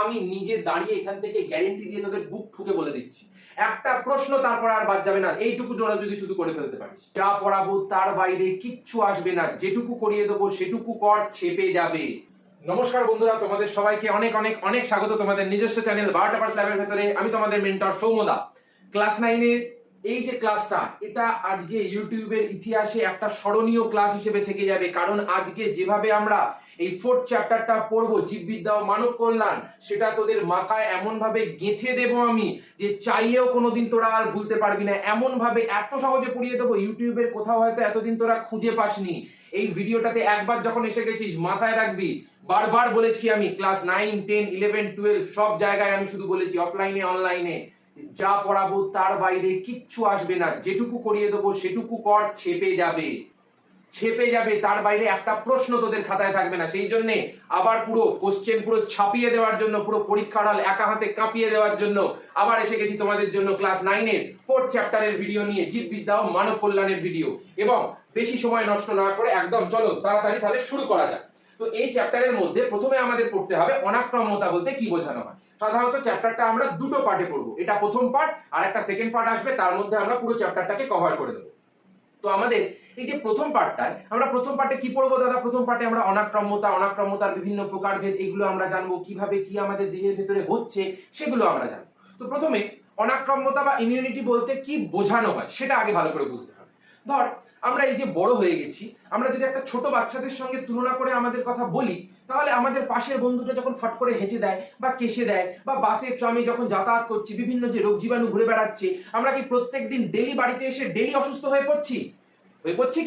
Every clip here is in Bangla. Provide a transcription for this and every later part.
আমি নিজে দাঁড়িয়ে এখান থেকে গ্যারেন্টি দিয়ে তোদের বুক ঠুকে বলে দিচ্ছি, একটা প্রশ্ন তারপর আর বাদ যাবে না। এইটুকু জোড়া যদি শুধু করে ফেলতে পারিস, যা পড়াবো তার বাইরে কিচ্ছু আসবে না, যেটুকু করিয়ে দেবো সেটুকু কর, ছেপে যাবে। নমস্কার বন্ধুরা, তোমাদের সবাইকে অনেক অনেক অনেক স্বাগত তোমাদের নিজস্ব চ্যানেল 12টা পার্স ল্যাবের ভেতরে। আমি তোমাদের মেন্টর সৌম্যদা। ক্লাস 9 এর এই যে ক্লাসটা, এটা আজকে ইউটিউবের ইতিহাসে একটা স্মরণীয় ক্লাস হিসেবে থেকে যাবে। কারণ আজকে যেভাবে আমরা এই 4th চ্যাপ্টারটা পড়বো, জীববিদ্যা ও মানব কল্যাণ, সেটা তোদের মাথায় এমন ভাবে গেঁথে দেবো আমি যে চাইলেও কোনোদিন তোরা আর ভুলতে পারবি না। এমন ভাবে এত সহজে পড়িয়ে দেবো, ইউটিউবের কোথাও হয়তো এতদিন তোরা খুঁজে পাসনি। এই ভিডিওটাতে একবার যখন এসে গেছিস, মাথায় রাখবি, বারবার বলেছি আমি, ক্লাস 9, 10, 11, 12 সব জায়গায় আমি শুধু বলেছি, অফলাইনে অনলাইনে, যা পড়াবো তার বাইরে কিচ্ছু আসবে না, যেটুকু করিয়ে দেবো সেটুকু কর, ছেপে যাবে, ছেপে যাবে, তার বাইরে একটা প্রশ্ন তোদের খাতায় থাকবে না। সেই জন্য আবার পুরো কোশ্চেন পুরো ছাপিয়ে দেওয়ার জন্য, পুরো পরীক্ষার হল একা হাতে কাঁপিয়ে দেওয়ার জন্য আবার এসে গেছি তোমাদের জন্য ক্লাস 9 এর 4th চ্যাপ্টারের ভিডিও নিয়ে, জীববিদ্যা ও মানব কল্যাণের ভিডিও। এবং বেশি সময় নষ্ট না করে একদম চলো তাড়াতাড়ি তাহলে শুরু করা যাক। তো এই চ্যাপ্টারের মধ্যে প্রথমে আমাদের পড়তে হবে অনাক্রম্যতা বলতে কি বোঝানো হয়। সাধারণত চ্যাপ্টারটা আমরা দুটো পার্টে পড়বো, এটা প্রথম পার্ট আর একটা সেকেন্ড পার্ট আসবে, তার মধ্যে আমরা পুরো চ্যাপ্টারটাকে কভার করে দেবো। তো আমাদের এই যে প্রথম পার্টটায়, আমরা প্রথম পার্টে কি পড়বো দাদা? প্রথম পার্টে আমরা অনাক্রম্যতার বিভিন্ন প্রকারভেদ, এগুলো আমরা জানবো, কিভাবে কি আমাদের দেহের ভেতরে হচ্ছে সেগুলো আমরা জানবো। তো প্রথমে অনাক্রম্যতা বা ইমিউনিটি বলতে কি বোঝানো হয় সেটা আগে ভালো করে বুঝতে হবে। ধর, আমরা এই যে বড় হয়ে গেছি, আমরা যদি একটা ছোট বাচ্চাদের সঙ্গে তুলনা করে আমাদের কথা বলি, তাহলে আমাদের পাশের বন্ধুটা যখন ফট করে হেঁচে দেয় বা কেশে দেয়, বা বাসে ট্রামে যখন যাতায়াত করছি, বিভিন্ন যে রোগ জীবাণু ঘুরে বেড়াচ্ছে, আমরা কি প্রত্যেকদিন ডেলি বাড়িতে এসে ডেলি অসুস্থ হয়ে পড়ছি?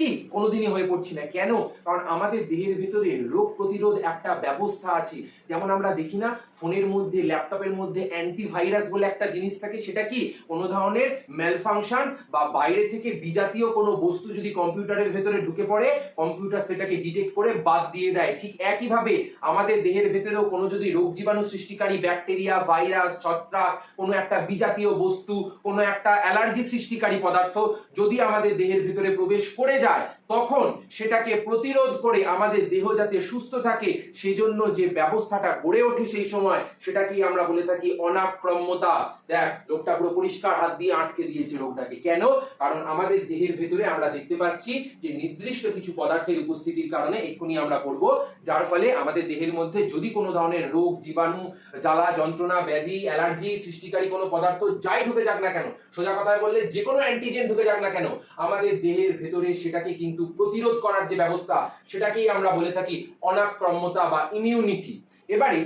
কি কোনোদিনই হয়ে পড়ছি না। কেন? কারণ আমাদের দেহের ভিতরে রোগ প্রতিরোধ একটা ব্যবস্থা আছে। যেমন আমরা দেখি না, ফোনের মধ্যে, ল্যাপটপের মধ্যে অ্যান্টিভাইরাস বলে একটা জিনিস থাকে। সেটা কি, কোনো ধরনের ম্যালফাংশন বা বাইরে থেকে বিজাতীয় কোনো বস্তু যদি কম্পিউটারের ভেতরে ঢুকে পড়ে, কম্পিউটার সেটাকে ডিটেক্ট করে বাদ দিয়ে দেয়। ঠিক একইভাবে আমাদের দেহের ভেতরেও কোনো যদি রোগ জীবাণু সৃষ্টিকারী ব্যাকটেরিয়া, ভাইরাস, ছত্রাক, কোনো একটা বিজাতীয় বস্তু, কোনো একটা অ্যালার্জি সৃষ্টিকারী পদার্থ যদি আমাদের দেহের ভেতরে প্রবেশ করে যায়, তখন সেটাকে প্রতিরোধ করে আমাদের দেহ যাতে সুস্থ থাকে, সেজন্য যে ব্যবস্থাটা গড়ে ওঠে সেই সময়, সেটাকেই আমরা বলে থাকি অনাক্রম্যতা। দেখ, লোকটা পুরো পরিষ্কার হাত দিয়ে আটকে দিয়েছে রোগটাকে। কেন? কারণ আমাদের দেহের ভেতরে আমরা দেখতে পাচ্ছি যে নির্দিষ্ট কিছু পদার্থের উপস্থিতির কারণে, এক্ষুনি আমরা পড়বো, যার ফলে আমাদের দেহের মধ্যে যদি কোনো ধরনের রোগ জীবাণু, জ্বালা যন্ত্রণা, ব্যাধি, অ্যালার্জি সৃষ্টিকারী কোনো পদার্থ যাই ঢুকে যাক না কেন, সোজা কথায় বললে যে কোনো অ্যান্টিজেন ঢুকে যাক না কেন, আমাদের দেহের ভেতরে সেটাকে কিন্তু প্রতিরোধ করার যে ব্যবস্থা, সেটাকেই আমরা বলে থাকি অনাক্রম্যতা বা ইমিউনিটি। এবারে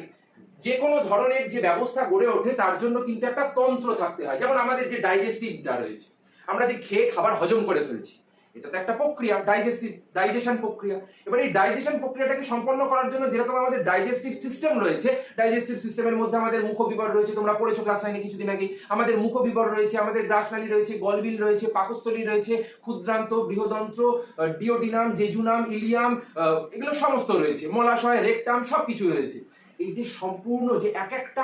যে কোনো ধরনের যে ব্যবস্থা গড়ে ওঠে, তার জন্য কিন্তু একটা তন্ত্র থাকতে হয়। যেমন আমাদের যে ডাইজেস্টিভটা রয়েছে, আমরা যে খেয়ে খাবার হজম করে ফেলছি, এটা তো একটা প্রক্রিয়া, ডাইজেশন প্রক্রিয়া। এবার এই ডাইজেশন প্রক্রিয়াটাকে সম্পন্ন করার জন্য যেরকম আমাদের ডাইজেস্টিভ সিস্টেম রয়েছে, ডাইজেস্টিভ সিস্টেমের মধ্যে আমাদের মুখবিবর রয়েছে, তোমরা পড়েছো ক্লাস 9 কিছুদিন আগে। আমাদের মুখবিবর রয়েছে, আমাদের গ্রাসনালী রয়েছে, গলবিল রয়েছে, পাকস্থলী রয়েছে, ক্ষুদ্রান্ত, বৃহদন্ত্র, ডিওডিনাম, জেজুনাম, ইলিয়াম, এগুলো সমস্ত রয়েছে, মলাশয়, রেকটাম, সবকিছু রয়েছে। এই যে সম্পূর্ণ যে এক একটা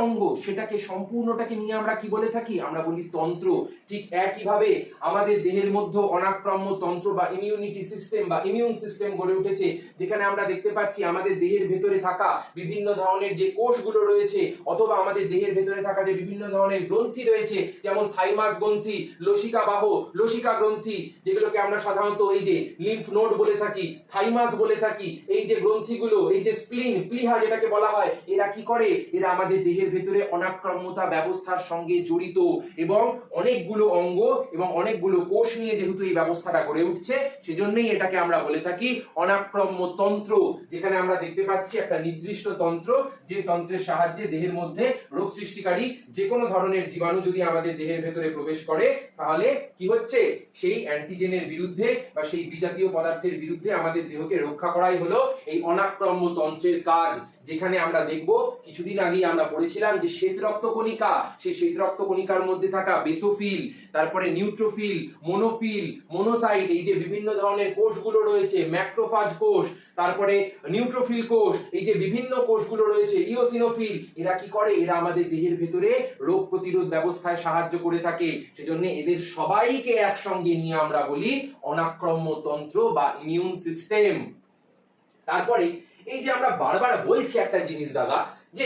অঙ্গ, সেটাকে সম্পূর্ণটাকে নিয়ে আমরা কি বলে থাকি? আমরা বলি তন্ত্র। ঠিক একইভাবে আমাদের দেহের মধ্যে অনাক্রম্য তন্ত্র বা ইমিউনিটি সিস্টেম বা ইমিউন সিস্টেম গড়ে উঠেছে, যেখানে আমরা দেখতে পাচ্ছি আমাদের দেহের ভেতরে থাকা বিভিন্ন ধরনের যে কোষগুলো রয়েছে, অথবা আমাদের দেহের ভেতরে থাকা যে বিভিন্ন ধরনের গ্রন্থি রয়েছে, যেমন থাইমাস গ্রন্থি, লসিকা গ্রন্থি, যেগুলোকে আমরা সাধারণত এই যে লিম্ফ নোড বলে থাকি, থাইমাস বলে থাকি। এই যে গ্রন্থিগুলো, এই যে স্প্লিন, প্লিহা যেটাকে বলা হয়, এরা কি করে? এরা আমাদের দেহের ভেতরে অনাক্রম্যতা ব্যবস্থার সঙ্গে জড়িত, এবং অনেকগুলো অঙ্গ এবং অনেকগুলো কোষ নিয়ে যেহেতু এই ব্যবস্থাটা গড়ে উঠছে, সেজন্যই এটাকে আমরা বলে থাকি অনাক্রম্য তন্ত্র। যেখানে আমরা দেখতে পাচ্ছি একটা নির্দিষ্ট তন্ত্র, যে তন্ত্রের সাহায্যে দেহের মধ্যে রোগ সৃষ্টিকারী যে কোনো ধরনের জীবাণু যদি আমাদের দেহের ভেতরে প্রবেশ করে, তাহলে কি হচ্ছে? সেই অ্যান্টিজেনের বিরুদ্ধে বা সেই বিজাতীয় পদার্থের বিরুদ্ধে আমাদের দেহকে রক্ষা করাই হলো এই অনাক্রম্য তন্ত্রের কাজ। যেখানে আমরা দেখব, কিছুদিন আগেই আমরা পড়েছিলাম যে শ্বেত রক্তকণিকা, সেই শ্বেত রক্তকণিকার মধ্যে থাকা বেসোফিল, তারপরে নিউট্রোফিল, মোনোফিল, মোনোসাইট, এই যে বিভিন্ন ধরনের কোষগুলো রয়েছে, ম্যাক্রোফাজ কোষ, তারপরে নিউট্রোফিল কোষ, এই যে বিভিন্ন কোষগুলো রয়েছে, ইওসিনোফিল, এরা কি করে? এরা আমাদের দেহের ভেতরে রোগ প্রতিরোধ ব্যবস্থায় সাহায্য করে থাকে। সেজন্য এদের সবাইকে একসঙ্গে নিয়ে আমরা বলি অনাক্রম্য তন্ত্র বা ইমিউন সিস্টেম। তারপরে এই যে আমরা বারবার বলছি একটা জিনিস দাদা, যে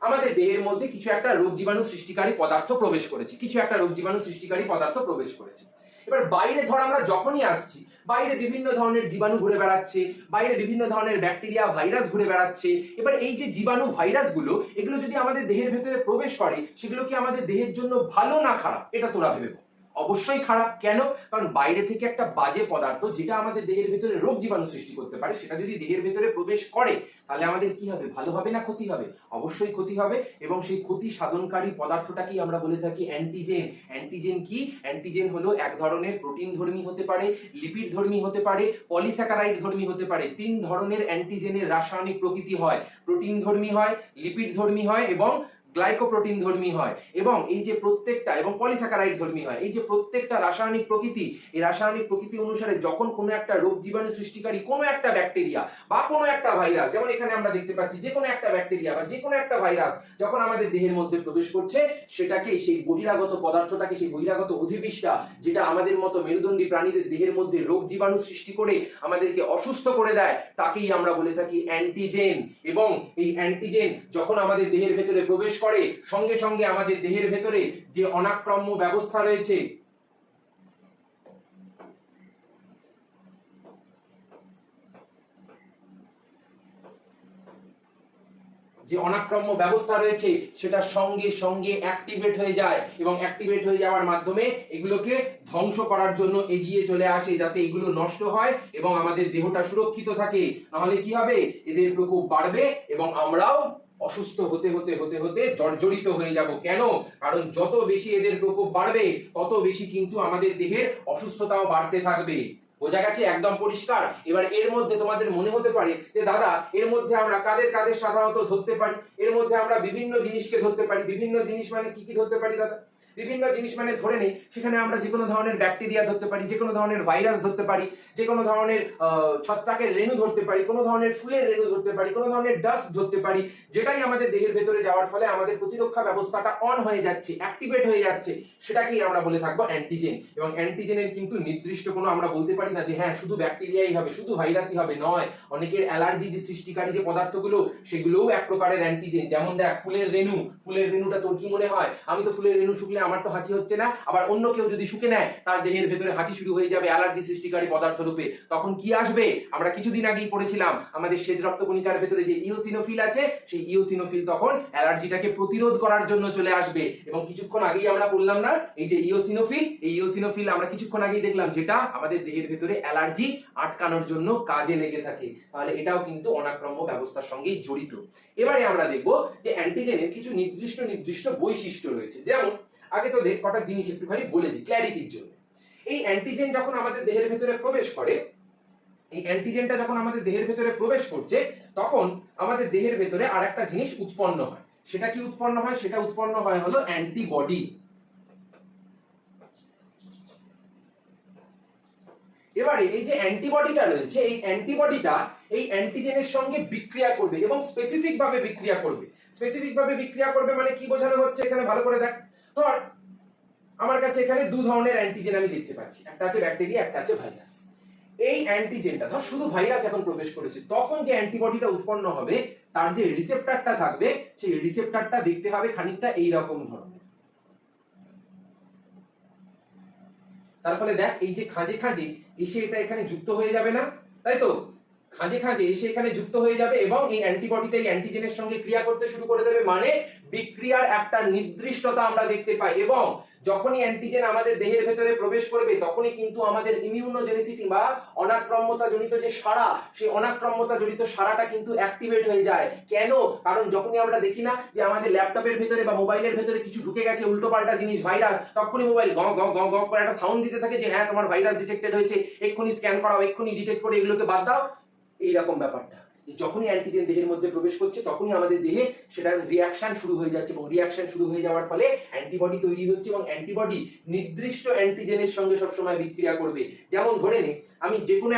আমাদের দেহের মধ্যে কিছু একটা রোগ জীবাণু সৃষ্টিকারী পদার্থ প্রবেশ করেছে, কিছু একটা রোগ জীবাণু সৃষ্টিকারী পদার্থ প্রবেশ করেছে। এবার বাইরে ধর আমরা যখনই আসছি, বাইরে বিভিন্ন ধরনের জীবাণু ঘুরে বেড়াচ্ছে, বাইরে বিভিন্ন ধরনের ব্যাকটেরিয়া ভাইরাস ঘুরে বেড়াচ্ছে। এবার এই যে জীবাণু ভাইরাসগুলো, এগুলো যদি আমাদের দেহের ভেতরে প্রবেশ করে, সেগুলো কি আমাদের দেহের জন্য ভালো না খারাপ, এটা তোরা ভেবে বল। অবশ্যই খারাপ। কেন? কারণ বাইরে থেকে একটা বাজে পদার্থ, যেটা আমাদের দেহের ভেতরে রোগ জীবাণু সৃষ্টি করতে পারে, সেটা যদি দেহের ভেতরে প্রবেশ করে, তাহলে আমাদের কি হবে? ভালো হবে না ক্ষতি হবে? অবশ্যই ক্ষতি হবে। এবং সেই ক্ষতি সাধনকারী পদার্থটাকেই আমরা বলে থাকি অ্যান্টিজেন। অ্যান্টিজেন কি? অ্যান্টিজেন হলো এক ধরনের প্রোটিন ধর্মী হতে পারে, লিপিড ধর্মী হতে পারে, পলিস্যাকারাইড ধর্মী হতে পারে। তিন ধরনের অ্যান্টিজেনের রাসায়নিক প্রকৃতি হয়। প্রোটিন ধর্মী হয়, লিপিড ধর্মী হয় এবং গ্লাইকোপ্রোটিন ধর্মী হয়। এবং এই যে প্রত্যেকটা, এবং পলিস্যাকারাইড ধর্মী হয়, এই যে প্রত্যেকটা রাসায়নিক প্রকৃতি, এই রাসায়নিক প্রকৃতি অনুসারে যখন কোনো একটা রোগ জীবাণু সৃষ্টিকারী কোনো একটা ব্যাকটেরিয়া বা কোনো একটা ভাইরাস, যেমন এখানে আমরা দেখতে পাচ্ছি যে কোনো একটা ব্যাকটেরিয়া বা যে কোনো একটা ভাইরাস যখন আমাদের দেহের মধ্যে প্রবেশ করছে, সেটাকে, সেই বহিরাগত পদার্থটাকে, সেই বহিরাগত অধিবিষ্টা, যেটা আমাদের মতো মেরুদণ্ডী প্রাণীদের দেহের মধ্যে রোগ জীবাণু সৃষ্টি করে আমাদেরকে অসুস্থ করে দেয়, তাকেই আমরা বলে থাকি অ্যান্টিজেন। এবং এই অ্যান্টিজেন যখন আমাদের দেহের ভেতরে প্রবেশ করে, সঙ্গে সঙ্গে আমাদের দেহের ভেতরে যে অনাক্রম্য ব্যবস্থা রয়েছে, সেটা সঙ্গে সঙ্গে অ্যাক্টিভেট হয়ে যায় এবং অ্যাক্টিভেট হয়ে যাওয়ার মাধ্যমে এগুলোকে ধ্বংস করার জন্য এগিয়ে চলে আসে, যাতে এগুলো নষ্ট হয় এবং আমাদের দেহটা সুরক্ষিত থাকে। নাহলে কি হবে? এদের প্রকোপ বাড়বে এবং আমরাও অসুস্থ হতে হতে হতে হতে জর্জরিত হয়ে যাব। কেন? কারণ যত বেশি এদের প্রকোপ বাড়বে, তত বেশি কিন্তু আমাদের দেহের অসুস্থতাও বাড়তে থাকবে। বোঝা গেছে? একদম পরিষ্কার। এবার এর মধ্যে তোমাদের মনে হতে পারে যে দাদা, এর মধ্যে আমরা কাদের কাদের সাধারণত ধরতে পারি? এর মধ্যে আমরা বিভিন্ন জিনিসকে ধরতে পারি। বিভিন্ন জিনিস মানে কি কি ধরতে পারি দাদা? বিভিন্ন জিনিস মানে ধরে নেই, সেখানে আমরা যে কোনো ধরনের ব্যাকটেরিয়া ধরতে পারি, যে কোনো ধরনের ভাইরাস ধরতে পারি, যে কোনো ধরনের ছত্রাকের রেণু ধরতে পারি, কোনো ধরনের ফুলের রেণু ধরতে পারি, কোনো ধরনের ডাস্ট ধরতে পারি, যেটাই আমাদের দেহের ভেতরে যাওয়ার ফলে আমাদের প্রতিরক্ষা ব্যবস্থাটা অন হয়ে যাচ্ছে, অ্যাক্টিভেট হয়ে যাচ্ছে, সেটাকেই আমরা বলে থাকবো অ্যান্টিজেন। এবং অ্যান্টিজেনের কিন্তু নির্দিষ্ট কোনো আমরা বলতে পারি না যে হ্যাঁ শুধু ব্যাকটেরিয়াই হবে, শুধু ভাইরাসই হবে, নয়। অনেকের অ্যালার্জি যে সৃষ্টিকারী যে পদার্থগুলো, সেগুলোও এক প্রকারের অ্যান্টিজেন। যেমন দেখ, ফুলের রেণু, ফুলের রেণুটা তোর কি মনে হয়? আমি তো ফুলের রেণু শুকলে আমার তো হাঁচি হচ্ছে না, আবার অন্য কেউ যদি শুকে নেয়, তার দেহের ভেতরে হাঁচি শুরু হয়ে যাবে অ্যালার্জি সৃষ্টিকারী পদার্থ রূপে। তখন কি আসবে? আমরা কিছুদিন আগেই পড়েছিলাম, আমাদের শ্বেত রক্তকণিকার ভেতরে যে ইওসিনোফিল আছে, সেই ইওসিনোফিল তখন অ্যালার্জিটাকে প্রতিরোধ করার জন্য চলে আসবে। এবং কিছুক্ষণ আগেই আমরা বললাম না, এই যে ইওসিনোফিল, এই ইওসিনোফিল আমরা কিছুক্ষণ আগেই দেখলাম, যেটা আমাদের দেহের ভেতরে অ্যালার্জি আটকানোর জন্য কাজে লেগে থাকে। তাহলে এটাও কিন্তু অনাক্রম্য ব্যবস্থার সঙ্গেই জড়িত। এবারে আমরা দেখব যে অ্যান্টিজেনের কিছু নির্দিষ্ট নির্দিষ্ট বৈশিষ্ট্য রয়েছে। যেমন, আগে তো দেখ কটা জিনিস একটুখানি বলে দিই ক্ল্যারিটির জন্য। এই অ্যান্টিজেন যখন আমাদের দেহের ভেতরে প্রবেশ করে, এই অ্যান্টিজেনটা যখন আমাদের দেহের ভেতরে প্রবেশ করছে, তখন আমাদের দেহের ভেতরে আরেকটা জিনিস উৎপন্ন হয়। সেটা কি উৎপন্ন হয়? সেটা উৎপন্ন হয় হলো অ্যান্টিবডি। এবারে এই যে অ্যান্টিবডিটা রয়েছে, এই অ্যান্টিবডিটা এই অ্যান্টিজেনের সঙ্গে বিক্রিয়া করবে এবং স্পেসিফিক ভাবে বিক্রিয়া করবে। স্পেসিফিক ভাবে বিক্রিয়া করবে মানে কি বোঝানো হচ্ছে এখানে? ভালো করে দেখ। ধর, আমার কাছে এখানে দু ধরনের অ্যান্টিজেন আমি দেখতে পাচ্ছি, একটা আছে ব্যাকটেরিয়া, একটা আছে ভাইরাস। এই অ্যান্টিজেনটা, ধর শুধু ভাইরাস এখন প্রবেশ করেছে, তখন যে অ্যান্টিবডিটা উৎপন্ন হবে, তার যে রিসেপ্টরটা থাকবে, সেই রিসেপ্টরটা দেখতে হবে খানিকটা এইরকম ধরনের। তার ফলে দেখ, এই যে খাঁজে খাঁজে এসে এটা এখানে যুক্ত হয়ে যাবে না, তাই তো? খাঁজে খাঁজে এসে এখানে যুক্ত হয়ে যাবে এবং এই অ্যান্টিবডিটা এই অ্যান্টিজেনের সঙ্গে ক্রিয়া করতে শুরু করে দেবে। মানে বিক্রিয়ার একটা নির্দিষ্টতা আমরা দেখতে পাই। এবং যখনই অ্যান্টিজেন আমাদের দেহের ভেতরে প্রবেশ করবে, তখনই কিন্তু আমাদের ইমিউনোজেনিসিটি বা অনাক্রম্যতা জনিত যে সাড়া, সেই অনাক্রম্যতা জনিত সাড়াটা কিন্তু অ্যাক্টিভেট হয়ে যায়। কেন? কারণ যখনই আমরা দেখি না যে আমাদের ল্যাপটপের ভেতরে বা মোবাইলের ভেতরে কিছু ঢুকে গেছে, উল্টোপাল্টা জিনিস, ভাইরাস, তখনই মোবাইল গ গ গ গ করে একটা সাউন্ড দিতে থাকে যে হ্যাঁ তোমার ভাইরাস ডিটেক্টেড হয়েছে, এক্ষুনি স্ক্যান করাও, এক্ষুনি ডিটেক্ট করে এগুলোকে বাদ দাও। এইরকম ব্যাপারটা, যখনই অ্যান্টিজেন দেহের মধ্যে প্রবেশ করছে, তখনই আমাদের দেহে সেটার রিয়াকশন শুরু হয়ে যাচ্ছে এবং রিয়াকশন শুরু হয়ে যাওয়ার ফলে অ্যান্টিবডি তৈরি হচ্ছে এবং অ্যান্টিবডি নির্দিষ্ট অ্যান্টিজেনের সঙ্গে সবসময় বিক্রিয়া করবে। যেমন ধরে নে, আমি যে কোনো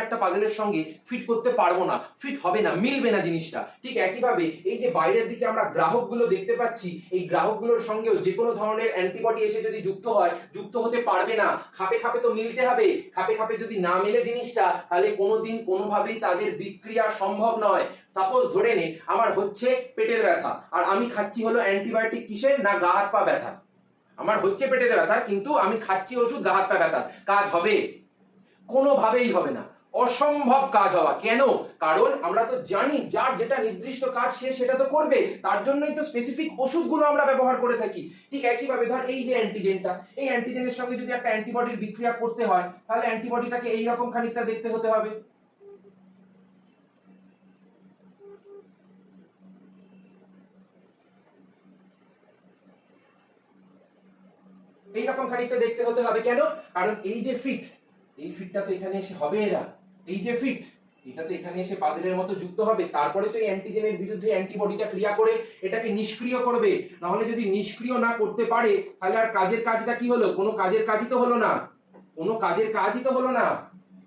একটা পাজেলের সঙ্গে ফিট করতে পারবো না, ফিট হবে না, মিলবে না জিনিসটা। ঠিক একইভাবে এই যে বাইরের দিকে আমরা গ্রাহকগুলো দেখতে পাচ্ছি, এই গ্রাহকগুলোর সঙ্গেও যে কোনো ধরনের অ্যান্টিবডি এসে যদি যুক্ত হয়, যুক্ত হতে পারবে না। খাপে খাপে তো মিলতে হবে, খাপে খাপে যদি না মেলে জিনিসটা, তাহলে কোনোদিন কোনোভাবেই তাদের বিক্রিয়া বিক্রিয়া সম্ভব নয়। সাপোজ ধরে নে আমার হচ্ছে পেটের ব্যথা, আর আমি খাচ্ছি হলো অ্যান্টিবায়োটিক কিসের না গা হাত পা ব্যথা। আমার হচ্ছে পেটের ব্যথা কিন্তু আমি খাচ্ছি ওষুধ গা হাত পা ব্যথা, কাজ হবে? কোনোভাবেই হবে না, অসম্ভব কাজ হওয়া। কেন? কারণ আমরা তো জানি যার যেটা নির্দিষ্ট কাজ সে সেটা তো করবে, তার জন্যই তো স্পেসিফিক ওষুধগুলো আমরা ব্যবহার করে থাকি। ঠিক একইভাবে ধর এই যে অ্যান্টিজেনটা, এই অ্যান্টিজেনের সঙ্গে যদি একটা অ্যান্টিবডির বিক্রিয়া করতে হয় তাহলে অ্যান্টিবডিটাকে এইরকম খানিকটা দেখতে হতে হবে। এইরকম খানিকটা দেখতে হতে হবে। কেন? কারণ এই যে ফিট, এই ফিটটা তো এখানে এসে হবে, এরা এই যে ফিট এটা তো এখানে এসে পাজলের মতো যুক্ত হবে, তারপরে তো এই অ্যান্টিজেনের বিরুদ্ধে অ্যান্টিবডিটা ক্রিয়া করে এটাকে নিষ্ক্রিয় করবে। না হলে যদি নিষ্ক্রিয় না করতে পারে তাহলে আর কাজের কাজটা কি হলো? কোনো কাজের কাজই তো হলো না, কোনো কাজের কাজই তো হলো না,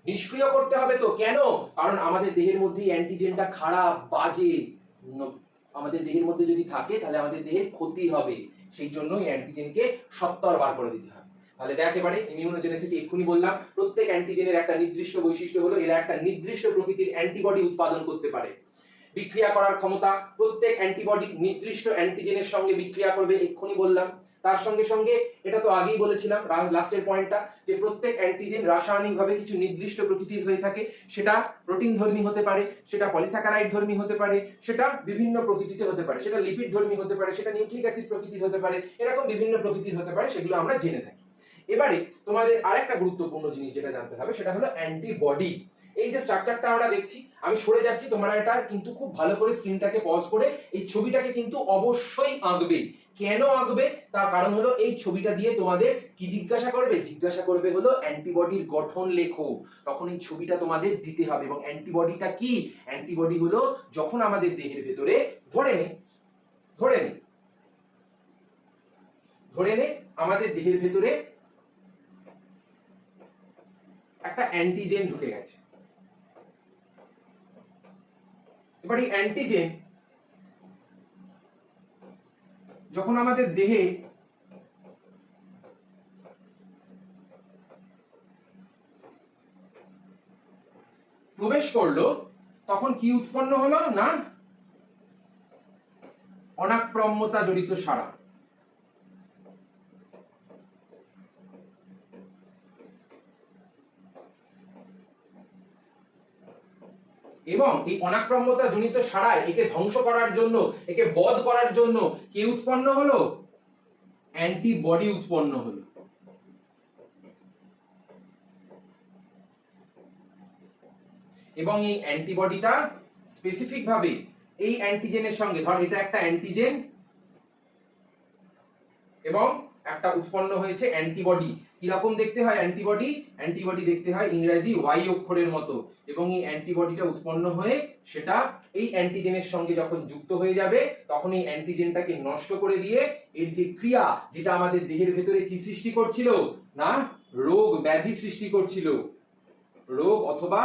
নিষ্ক্রিয় করতে হবে তো। কেন? কারণ আমাদের দেহের মধ্যে অ্যান্টিজেনটা খারাপ বাজে আমাদের দেহের মধ্যে যদি থাকে তাহলে আমাদের দেহের ক্ষতি হবে, সেই জন্য এই অ্যান্টিজেনকে সত্তর বার করে দিতে হবে। তাহলে দেখ এবারে ইমিউনোজেনেসিটি এক্ষুনি বললাম, প্রত্যেক অ্যান্টিজেনের একটা নির্দিষ্ট বৈশিষ্ট্য হলো এরা একটা নির্দিষ্ট প্রকৃতির অ্যান্টিবডি উৎপাদন করতে পারে। বিক্রিয়া করার ক্ষমতা, প্রত্যেক অ্যান্টিবডি নির্দিষ্ট অ্যান্টিজেনের সঙ্গে বিক্রিয়া করবে, এক্ষুনি বললাম। তার সঙ্গে সঙ্গে এটা তো আগেই বলেছিলাম লাস্টের পয়েন্টটা, যে প্রত্যেক অ্যান্টিজেন রাসায়নিকভাবে কিছু নির্দিষ্ট প্রকৃতির হয়ে থাকে, সেটা প্রোটিন ধর্মী হতে পারে, সেটা পলিস্যাকারাইড ধর্মী হতে পারে, সেটা বিভিন্ন প্রকৃতিতে হতে পারে, সেটা লিপিড ধর্মী হতে পারে, সেটা নিউক্লিক অ্যাসিড প্রকৃতির হতে পারে, এরকম বিভিন্ন প্রকৃতির হতে পারে, সেগুলো আমরা জেনে থাকি। এবারে তোমাদের আরেকটা গুরুত্বপূর্ণ জিনিস যেটা জানতে হবে সেটা হলো অ্যান্টিবডি। এই যে স্ট্রাকচারটা আমরা দেখছি, আমি সরে যাচ্ছি, তোমরা এটা কিন্তু খুব ভালো করে স্ক্রিনটাকে পজ করে এই ছবিটাকে কিন্তু অবশ্যই আঁকবে। কেন আঁকবে? তার কারণ হলো এই ছবিটা দিয়ে তোমাদের কি জিজ্ঞাসা করবে? জিজ্ঞাসা করবে হলো অ্যান্টিবডির গঠন লেখো, তখন এই ছবিটা তোমাদের দিতে হবে। এবং অ্যান্টিবডিটা কি? অ্যান্টিবডি হলো যখন আমাদের দেহের ভেতরে ধরে নে আমাদের দেহের ভেতরে একটা অ্যান্টিজেন ঢুকে গেছে। এবার এই অ্যান্টিজেন যখন আমাদের দেহে প্রবেশ করলো তখন কি উৎপন্ন হলো না অনাক্রম্যতা জড়িত সাড়া। এবং এই অনাক্রম্যতা জনিত সাড়ায় একে ধ্বংস করার জন্য, একে বধ করার জন্য কে উৎপন্ন হলো? অ্যান্টিবডি উৎপন্ন হলো। এবং এই অ্যান্টিবডিটা স্পেসিফিক ভাবে এই অ্যান্টিজেনের সঙ্গে, ধর এটা একটা অ্যান্টিজেন এবং একটা উৎপন্ন হয়েছে অ্যান্টিবডি। কিরকম দেখতে হয় অ্যান্টিবডি? অ্যান্টিবডি দেখতে হয় ইংরেজি ওয়াই অক্ষরের মতো। এবং এই অ্যান্টিবডিটা উৎপন্ন হয়ে সেটা এই অ্যান্টিজেনের সঙ্গে যখন যুক্ত হয়ে যাবে তখন এই অ্যান্টিজেনটাকে নষ্ট করে দিয়ে এর যে ক্রিয়া, যেটা আমাদের দেহের ভেতরে কি সৃষ্টি করছিল না রোগ ব্যাধি সৃষ্টি করছিল, রোগ অথবা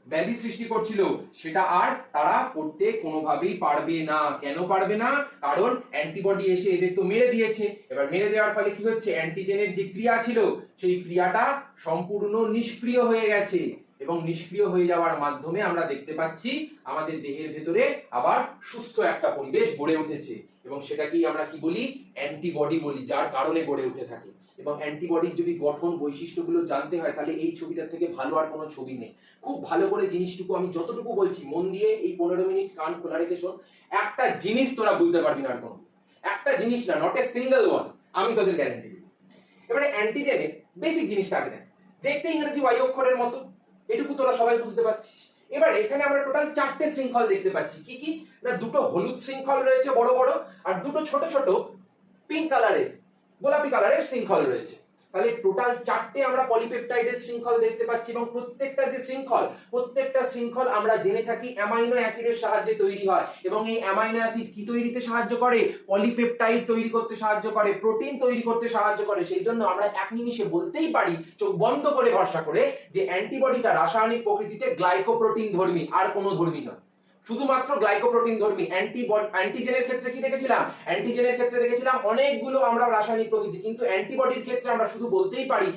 ব্যাধি সৃষ্টি করছিল, সেটা আর তারা করতে কোনোভাবেই পারবে না। কেন পারবে না? কারণ অ্যান্টিবডি এসে এদের তো মেরে দিয়েছে। এবার মেরে দেওয়ার ফলে কি হচ্ছে? অ্যান্টিজেনের যে ক্রিয়া ছিল সেই ক্রিয়াটা সম্পূর্ণ নিষ্ক্রিয় হয়ে গেছে। এবং নিষ্ক্রিয় হয়ে যাওয়ার মাধ্যমে আমরা দেখতে পাচ্ছি আমাদের দেহের ভেতরে আবার সুস্থ একটা পরিবেশ গড়ে উঠেছে। এবং সেটাকেই আমরা কি বলি? অ্যান্টিবডি বলি, যার কারণে গড়ে উঠে থাকে। এবং অ্যান্টিবডির যদি গঠন বৈশিষ্ট্যগুলো জানতে হয় তাহলে এই ছবিটার থেকে ভালো আর কোনো ছবি নেই। খুব ভালো করে জিনিসটুকু আমি যতটুকু বলছি মন দিয়ে এই 15 মিনিট কান খোলা রেখে শোন, একটা জিনিস তোরা ভুলতে পারবি না আর কোনো, একটা জিনিস না, নট এ সিঙ্গেল ওয়ান, আমি তোদের গ্যারান্টি দিই। এবারে অ্যান্টিজেনের বেসিক জিনিসটা আগে দেখ, দেখতে ইংরেজি ওয়াই অক্ষরের মতো, এটুকু তোরা সবাই বুঝতে পারছিস। এবার এখানে আমরা টোটাল 4টে শৃঙ্খল দেখতে পাচ্ছি। কি কি? না দুটো হলুদ শৃঙ্খল রয়েছে বড় বড়, আর দুটো ছোট ছোট পিঙ্ক কালারের, গোলাপি কালারের শৃঙ্খল রয়েছে। তাহলে টোটাল 4টে আমরা পলিপেপটাইডের শৃঙ্খল দেখতে পাচ্ছি। এবং প্রত্যেকটা শৃঙ্খল আমরা জেনে থাকি অ্যামাইনো অ্যাসিডের সাহায্যে তৈরি হয়। এবং এই অ্যামাইনো অ্যাসিড কি তৈরিতে সাহায্য করে? পলিপেপটাইড তৈরি করতে সাহায্য করে, প্রোটিন তৈরি করতে সাহায্য করে। সেই জন্য আমরা এক নিমিষে বলতেই পারি চোখ বন্ধ করে ভরসা করে যে অ্যান্টিবডিটা রাসায়নিক প্রকৃতিতে গ্লাইকোপ্রোটিন ধর্মী, আর কোনো ধর্মী নয়, শুধুমাত্র গ্লাইকোপ্রোটিন ধর্মী। অ্যান্টিজেনের ক্ষেত্রে কি দেখেছিলাম? অ্যান্টিজেনের ক্ষেত্রে দেখেছিলাম অনেকগুলো আমরা রাসায়নিক প্রকৃতি, কিন্তু অ্যান্টিবডির ক্ষেত্রে আমরা শুধু বলতেই পারি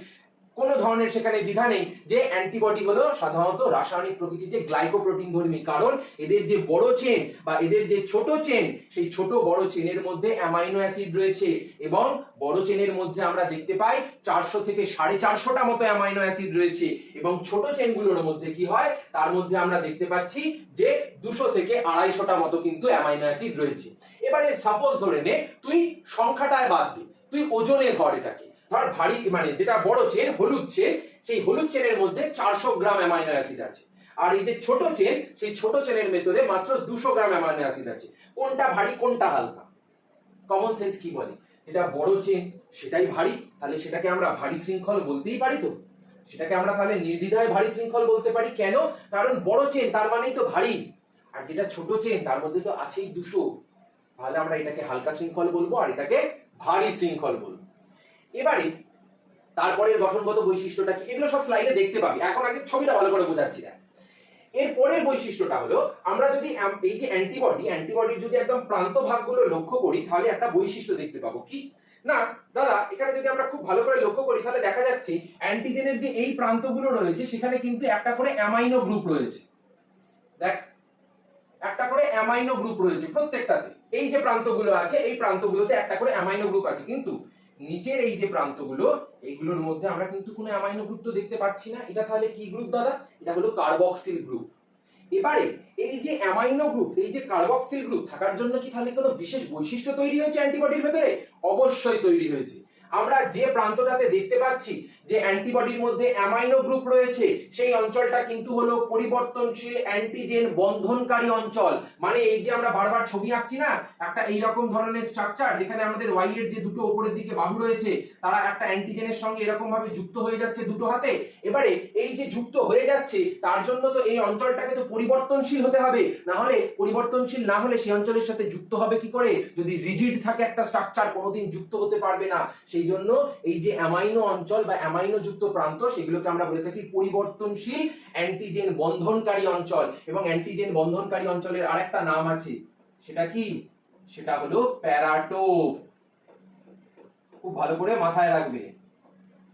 কোনো ধরনের সেখানে দ্বিধা নেই যে অ্যান্টিবডি হলো সাধারণত রাসায়নিক প্রকৃতিতে গ্লাইকোপ্রোটিন ধর্মী, কারণ এদের যে বড় চেন বা এদের যে ছোট চেন, সেই ছোট বড় চেনের মধ্যে অ্যামাইনো অ্যাসিড রয়েছে এবং বড় চেনের মধ্যে আমরা দেখতে পাই 400 থেকে 450টা মতো অ্যামাইনো অ্যাসিড রয়েছে এবং ছোট চেনগুলোর মধ্যে কি হয়, তার মধ্যে আমরা দেখতে পাচ্ছি যে 200 থেকে 250টা মতো কিন্তু অ্যামাইনো অ্যাসিড রয়েছে। এবারে সাপোজ ধরে নে তুই সংখ্যাটায় বাদ দে, তুই ওজনে ধর এটাকে, ধর ভারী মানে যেটা বড় চেন হলুদ চেন, সেই হলুদ চেনের মধ্যে 400 গ্রাম অ্যামাইনো অ্যাসিড আছে, আর এই যে ছোট চেন, সেই ছোট চেনের ভেতরে মাত্র 200 গ্রাম অ্যামাইনো অ্যাসিড আছে। কোনটা ভারী কোনটা হালকা? কমন সেন্স কি বলে? যেটা বড় চেন সেটাই ভারী, তাহলে সেটাকে আমরা ভারী শৃঙ্খল বলতেই পারি। তো সেটাকে আমরা তাহলে নির্দ্বিধায় ভারী শৃঙ্খল বলতে পারি। কেন? কারণ বড় চেন তার মানেই তো ভারী, আর যেটা ছোট চেন তার মধ্যে তো আছেই 200, তাহলে আমরা এটাকে হালকা শৃঙ্খল বলবো আর এটাকে ভারী শৃঙ্খল বলবো। এবারে তারপরের গঠনগত বৈশিষ্ট্যটা কি, এগুলো সব স্লাইডে দেখতে পাবি, এখন আগে ছবিটা ভালো করে বোঝাচ্ছি না। এর পরের বৈশিষ্ট্যটা হলো, আমরা যদি এই যে অ্যান্টিবডির যদি একদম প্রান্ত ভাগগুলো লক্ষ্য করি তাহলে একটা বৈশিষ্ট্য দেখতে পাবো। কি না দাদা, এখানে যদি আমরা খুব ভালো করে লক্ষ্য করি তাহলে দেখা যাচ্ছে অ্যান্টিজেনের যে এই প্রান্তগুলো রয়েছে সেখানে কিন্তু একটা করে অ্যামাইনো গ্রুপ রয়েছে। দেখ, একটা করে অ্যামাইনো গ্রুপ রয়েছে প্রত্যেকটাতে। এই যে প্রান্তগুলো আছে এই প্রান্তগুলোতে একটা করে অ্যামাইনো গ্রুপ আছে, কিন্তু নিচের এই যে প্রান্তগুলো এইগুলোর মধ্যে আমরা কিন্তু কোনো অ্যামাইনো গ্রুপ তো দেখতে পাচ্ছি না। এটা তাহলে কি গ্রুপ দাদা? এটা হলো কার্বক্সিল গ্রুপ। এবারে এই যে অ্যামাইনো গ্রুপ, এই যে কার্বক্সিল গ্রুপ থাকার জন্য কি তাহলে কোনো বিশেষ বৈশিষ্ট্য তৈরি হয়েছে অ্যান্টিবডির ভেতরে? অবশ্যই তৈরি হয়েছে। আমরা যে প্রান্তটাতে দেখতে পাচ্ছি যে অ্যান্টিবডির মধ্যে অ্যামাইনো গ্রুপ রয়েছে, সেই অঞ্চলটা কিন্তু হলো পরিবর্তনশীল অ্যান্টিজেন বন্ধনকারী অঞ্চল। মানে এই যে আমরা বারবার ছবি আঁকছি না, একটা এইরকম ধরনের স্ট্রাকচার যেখানে আমাদের ওয়াই এর যে দুটো উপরের দিকে বাহু রয়েছে তারা একটা অ্যান্টিজেনের সঙ্গে এরকম ভাবে যুক্ত হয়ে যাচ্ছে দুটো হাতে। এবারে এই যে যুক্ত হয়ে যাচ্ছে তার জন্য তো এই অঞ্চলটাকে তো পরিবর্তনশীল হতে হবে, না হলে পরিবর্তনশীল না হলে সেই অঞ্চলের সাথে যুক্ত হবে কি করে? যদি রিজিড থাকে একটা স্ট্রাকচার কোনোদিন যুক্ত হতে পারবে না। সেই জন্য এই যে অ্যামাইনো অঞ্চল বা অ্যামাইনো যুক্ত প্রান্ত সেগুলোকে আমরা বলে থাকি পরিবর্তনশীল অ্যান্টিজেন বন্ধনকারী অঞ্চল। এবং অ্যান্টিজেন বন্ধনকারী অঞ্চলের আরেকটা নাম আছে, সেটা কি? সেটা হলো প্যারাটোপ। খুব ভালো করে মাথায় রাখবে,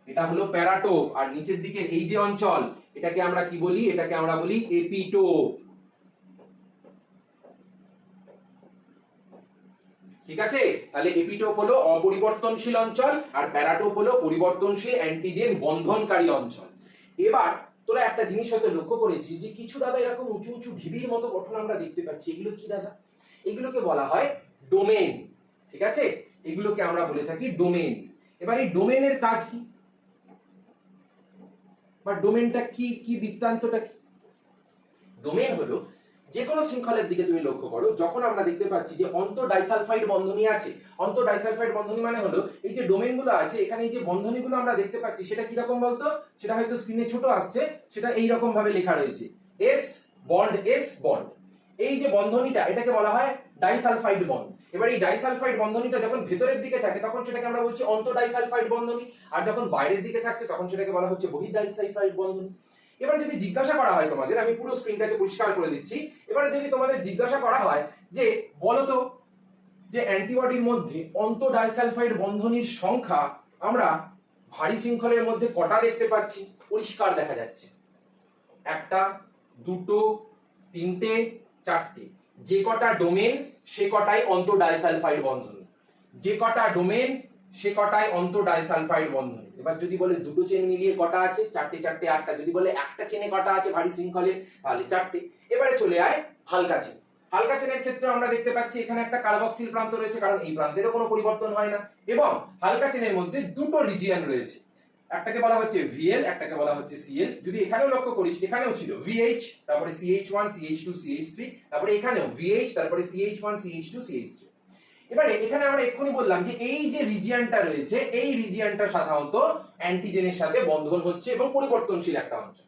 এটা হলো প্যারাটোপ। আর নিচের দিকে এই যে অঞ্চল, এটাকে আমরা কি বলি? এটাকে আমরা বলি এপিটোপ। ঠিক আছে? তাহলে এপিটোপ হলো অপরিবর্তনশীল অঞ্চল আর প্যারাটোপ হলো পরিবর্তনশীল অ্যান্টিজেন বন্ধনকারী অঞ্চল। এবার তোরা একটা জিনিস হয়তো লক্ষ্য করেছিস যে কিছু দাদা এরকম উঁচু উঁচু ঢিবির মতো গঠন আমরা দেখতে পাচ্ছি, এগুলো কি দাদা? এগুলোকে বলা হয় ডোমেন। ঠিক আছে? এগুলোকে আমরা বলে থাকি ডোমেন। এবার এই ডোমেনের কাজ কি বা ডোমেনটা কি, কি বৃত্তান্তটা কি? ডোমেন হলো যে কোনো শৃঙ্খলের দিকে তুমি লক্ষ্য করো, যখন আমরা দেখতে পাচ্ছি যে অন্তঃডাইসালফাইড বন্ধনী আছে, অন্তঃডাইসালফাইড বন্ধনী মানে হলো এই যে ডোমেনগুলো আছে এখানে এই যে বন্ধনীগুলো আমরা দেখতে পাচ্ছি সেটা কি রকম বলতো? সেটা হয়তো স্ক্রিনে ছোট আসছে, সেটা এই রকম ভাবে লেখা রয়েছে এস বন্ড এস বন্ড। এই যে বন্ধনীটা এটাকে বলা হয় ডাইসালফাইড বন্ড। এবার এই ডাইসালফাইড বন্ধনীটা যখন ভেতরের দিকে থাকে তখন সেটাকে আমরা বলছি অন্তঃডাইসালফাইড বন্ধনী, আর যখন বাইরের দিকে থাকছে তখন সেটাকে বলা হচ্ছে বহিঃডাইসালফাইড বন্ধনী। এবারে যদি জিজ্ঞাসা করা হয় তোমাদের, আমি পুরো স্ক্রিনটাকে পরিষ্কার করে দিচ্ছি, এবারে যদি তোমাদের জিজ্ঞাসা করা হয় যে বলতো যে অ্যান্টিবডির মধ্যে অন্তঃডাইসালফাইড বন্ধনীর সংখ্যা আমরা ভারী শৃঙ্খলের মধ্যে কটা দেখতে পাচ্ছি? পরিষ্কার দেখা যাচ্ছে, একটা, দুটো, তিনটে, চারটে। যে কটা ডোমেন সে কটাই অন্তঃডাইসালফাইড বন্ধনী, যে কটা ডোমেন সে কটাই অন্তঃডাইসালফাইড বন্ধনী। এবার যদি বলে দুটো চেন মিলিয়ে কটা আছে? চারটে, চারটে, আটটা। যদি বলে একটা চেনে কটা আছে ভারী শৃঙ্খলে, তাহলে চারটে। এবারে চলে আয় হালকা চেন। হালকা চেনের ক্ষেত্রে আমরা দেখতে পাচ্ছি এখানে একটা কার্বক্সিল প্রান্ত রয়েছে, কারণ এই প্রান্তেরও কোনো পরিবর্তন হয় না। এবং হালকা চেনের মধ্যে দুটো রিজিয়ন রয়েছে, একটাকে বলা হচ্ছে ভিএল, একটাকে বলা হচ্ছে সিএল। যদি এখানেও লক্ষ্য করিস এখানেও ছিল ভিএইচ, তারপরে সিএইচ1 সিএইচ2 সিএইচ3, তারপরে এখানেও ভিএইচ, তারপরে সিএইচ1 সিএইচ2 সিএইচ3। এবারে এখানে আমরা এক্ষুনি বললাম যে এই যে রিজিয়নটা রয়েছে এই রিজিয়নটা সাধারণত অ্যান্টিজেনের সাথে বন্ধন হচ্ছে এবং পরিবর্তনশীল একটা অঞ্চল।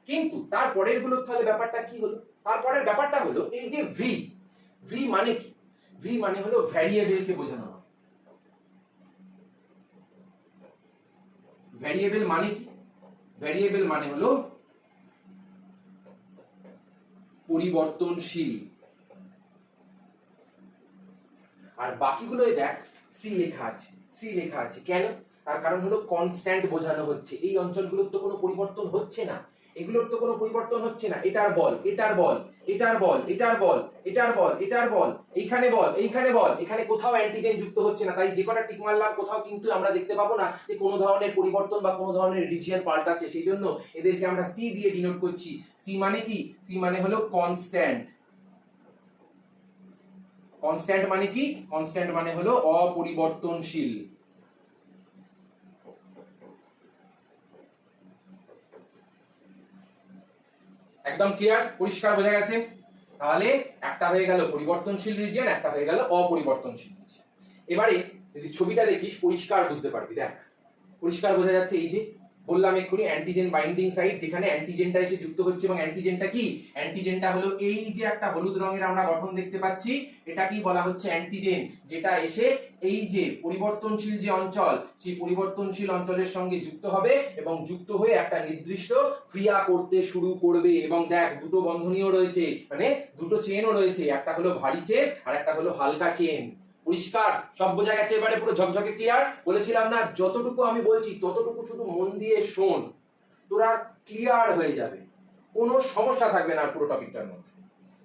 কিন্তু তারপরের গুলো তাহলে ব্যাপারটা কি হলো? তারপরের ব্যাপারটা হলো এই যে ভি, ভি মানে কি? ভি মানে হলো ভ্যারিয়েবলকে বোঝানো হয়। ভ্যারিয়েবল মানে কি? ভ্যারিয়েবল মানে হলো পরিবর্তনশীল। আর বাকিগুলোই দেখ সি লেখা আছে, সি লেখা আছে। কেন? তার কারণ হলো কনস্ট্যান্ট বোঝানো হচ্ছে, এই অঞ্চলগুলোর তো কোনো পরিবর্তন হচ্ছে না, এগুলোর তো কোনো পরিবর্তন হচ্ছে না, এটার বল, এটার বল, এটার বল, এটার বল, এটার বল, এটার বল, এইখানে বল, এইখানে বল, এখানে কোথাও অ্যান্টিজেন যুক্ত হচ্ছে না, তাই যে কটা টিক মারলাম কোথাও কিন্তু আমরা দেখতে পাবো না যে কোনো ধরনের পরিবর্তন বা কোনো ধরনের রিজিয়ন পাল্টাচ্ছে, সেই জন্য এদেরকে আমরা সি দিয়ে ডিনোট করছি। সি মানে কি? সি মানে হলো কনস্ট্যান্ট। কনস্ট্যান্ট মানে কি? কনস্ট্যান্ট মানে হলো অপরিবর্তনশীল। একদম ক্লিয়ার, পরিষ্কার বোঝা গেছে? তাহলে একটা হয়ে গেল পরিবর্তনশীল রিজিয়ন, একটা হয়ে গেল অপরিবর্তনশীল রিজিয়ন। এবারে যদি ছবিটা দেখিস পরিষ্কার বুঝতে পারবি। দেখ পরিষ্কার বোঝা যাচ্ছে, এই যে বললাম এক্ষুনি অ্যান্টিজেন বাইন্ডিং সাইট, যেখানে অ্যান্টিজেনটা এসে যুক্ত হচ্ছে, এবং অ্যান্টিজেনটা কি? অ্যান্টিজেনটা হলো এই যে একটা হলুদ রঙের আমরা গঠন দেখতে পাচ্ছি, এটা কি বলা হচ্ছে? অ্যান্টিজেন, যেটা এসে এই যে পরিবর্তনশীল যে অঞ্চল, সেই পরিবর্তনশীল অঞ্চলের সঙ্গে যুক্ত হবে এবং যুক্ত হয়ে একটা নির্দিষ্ট ক্রিয়া করতে শুরু করবে। এবং দেখ দুটো বন্ধনীও রয়েছে, মানে দুটো চেনও রয়েছে, একটা হলো ভারী চেন আর একটা হলো হালকা চেন। পরিষ্কার, সব বোঝা গেছে এবারে? পুরো ঝকঝকে ক্লিয়ার। বলেছিলাম না যতটুকু আমি বলছি ততটুকু শুধু মন দিয়ে শোন, তোরা ক্লিয়ার হয়ে যাবে, কোনো সমস্যা থাকবে না পুরো টপিকটার মধ্যে।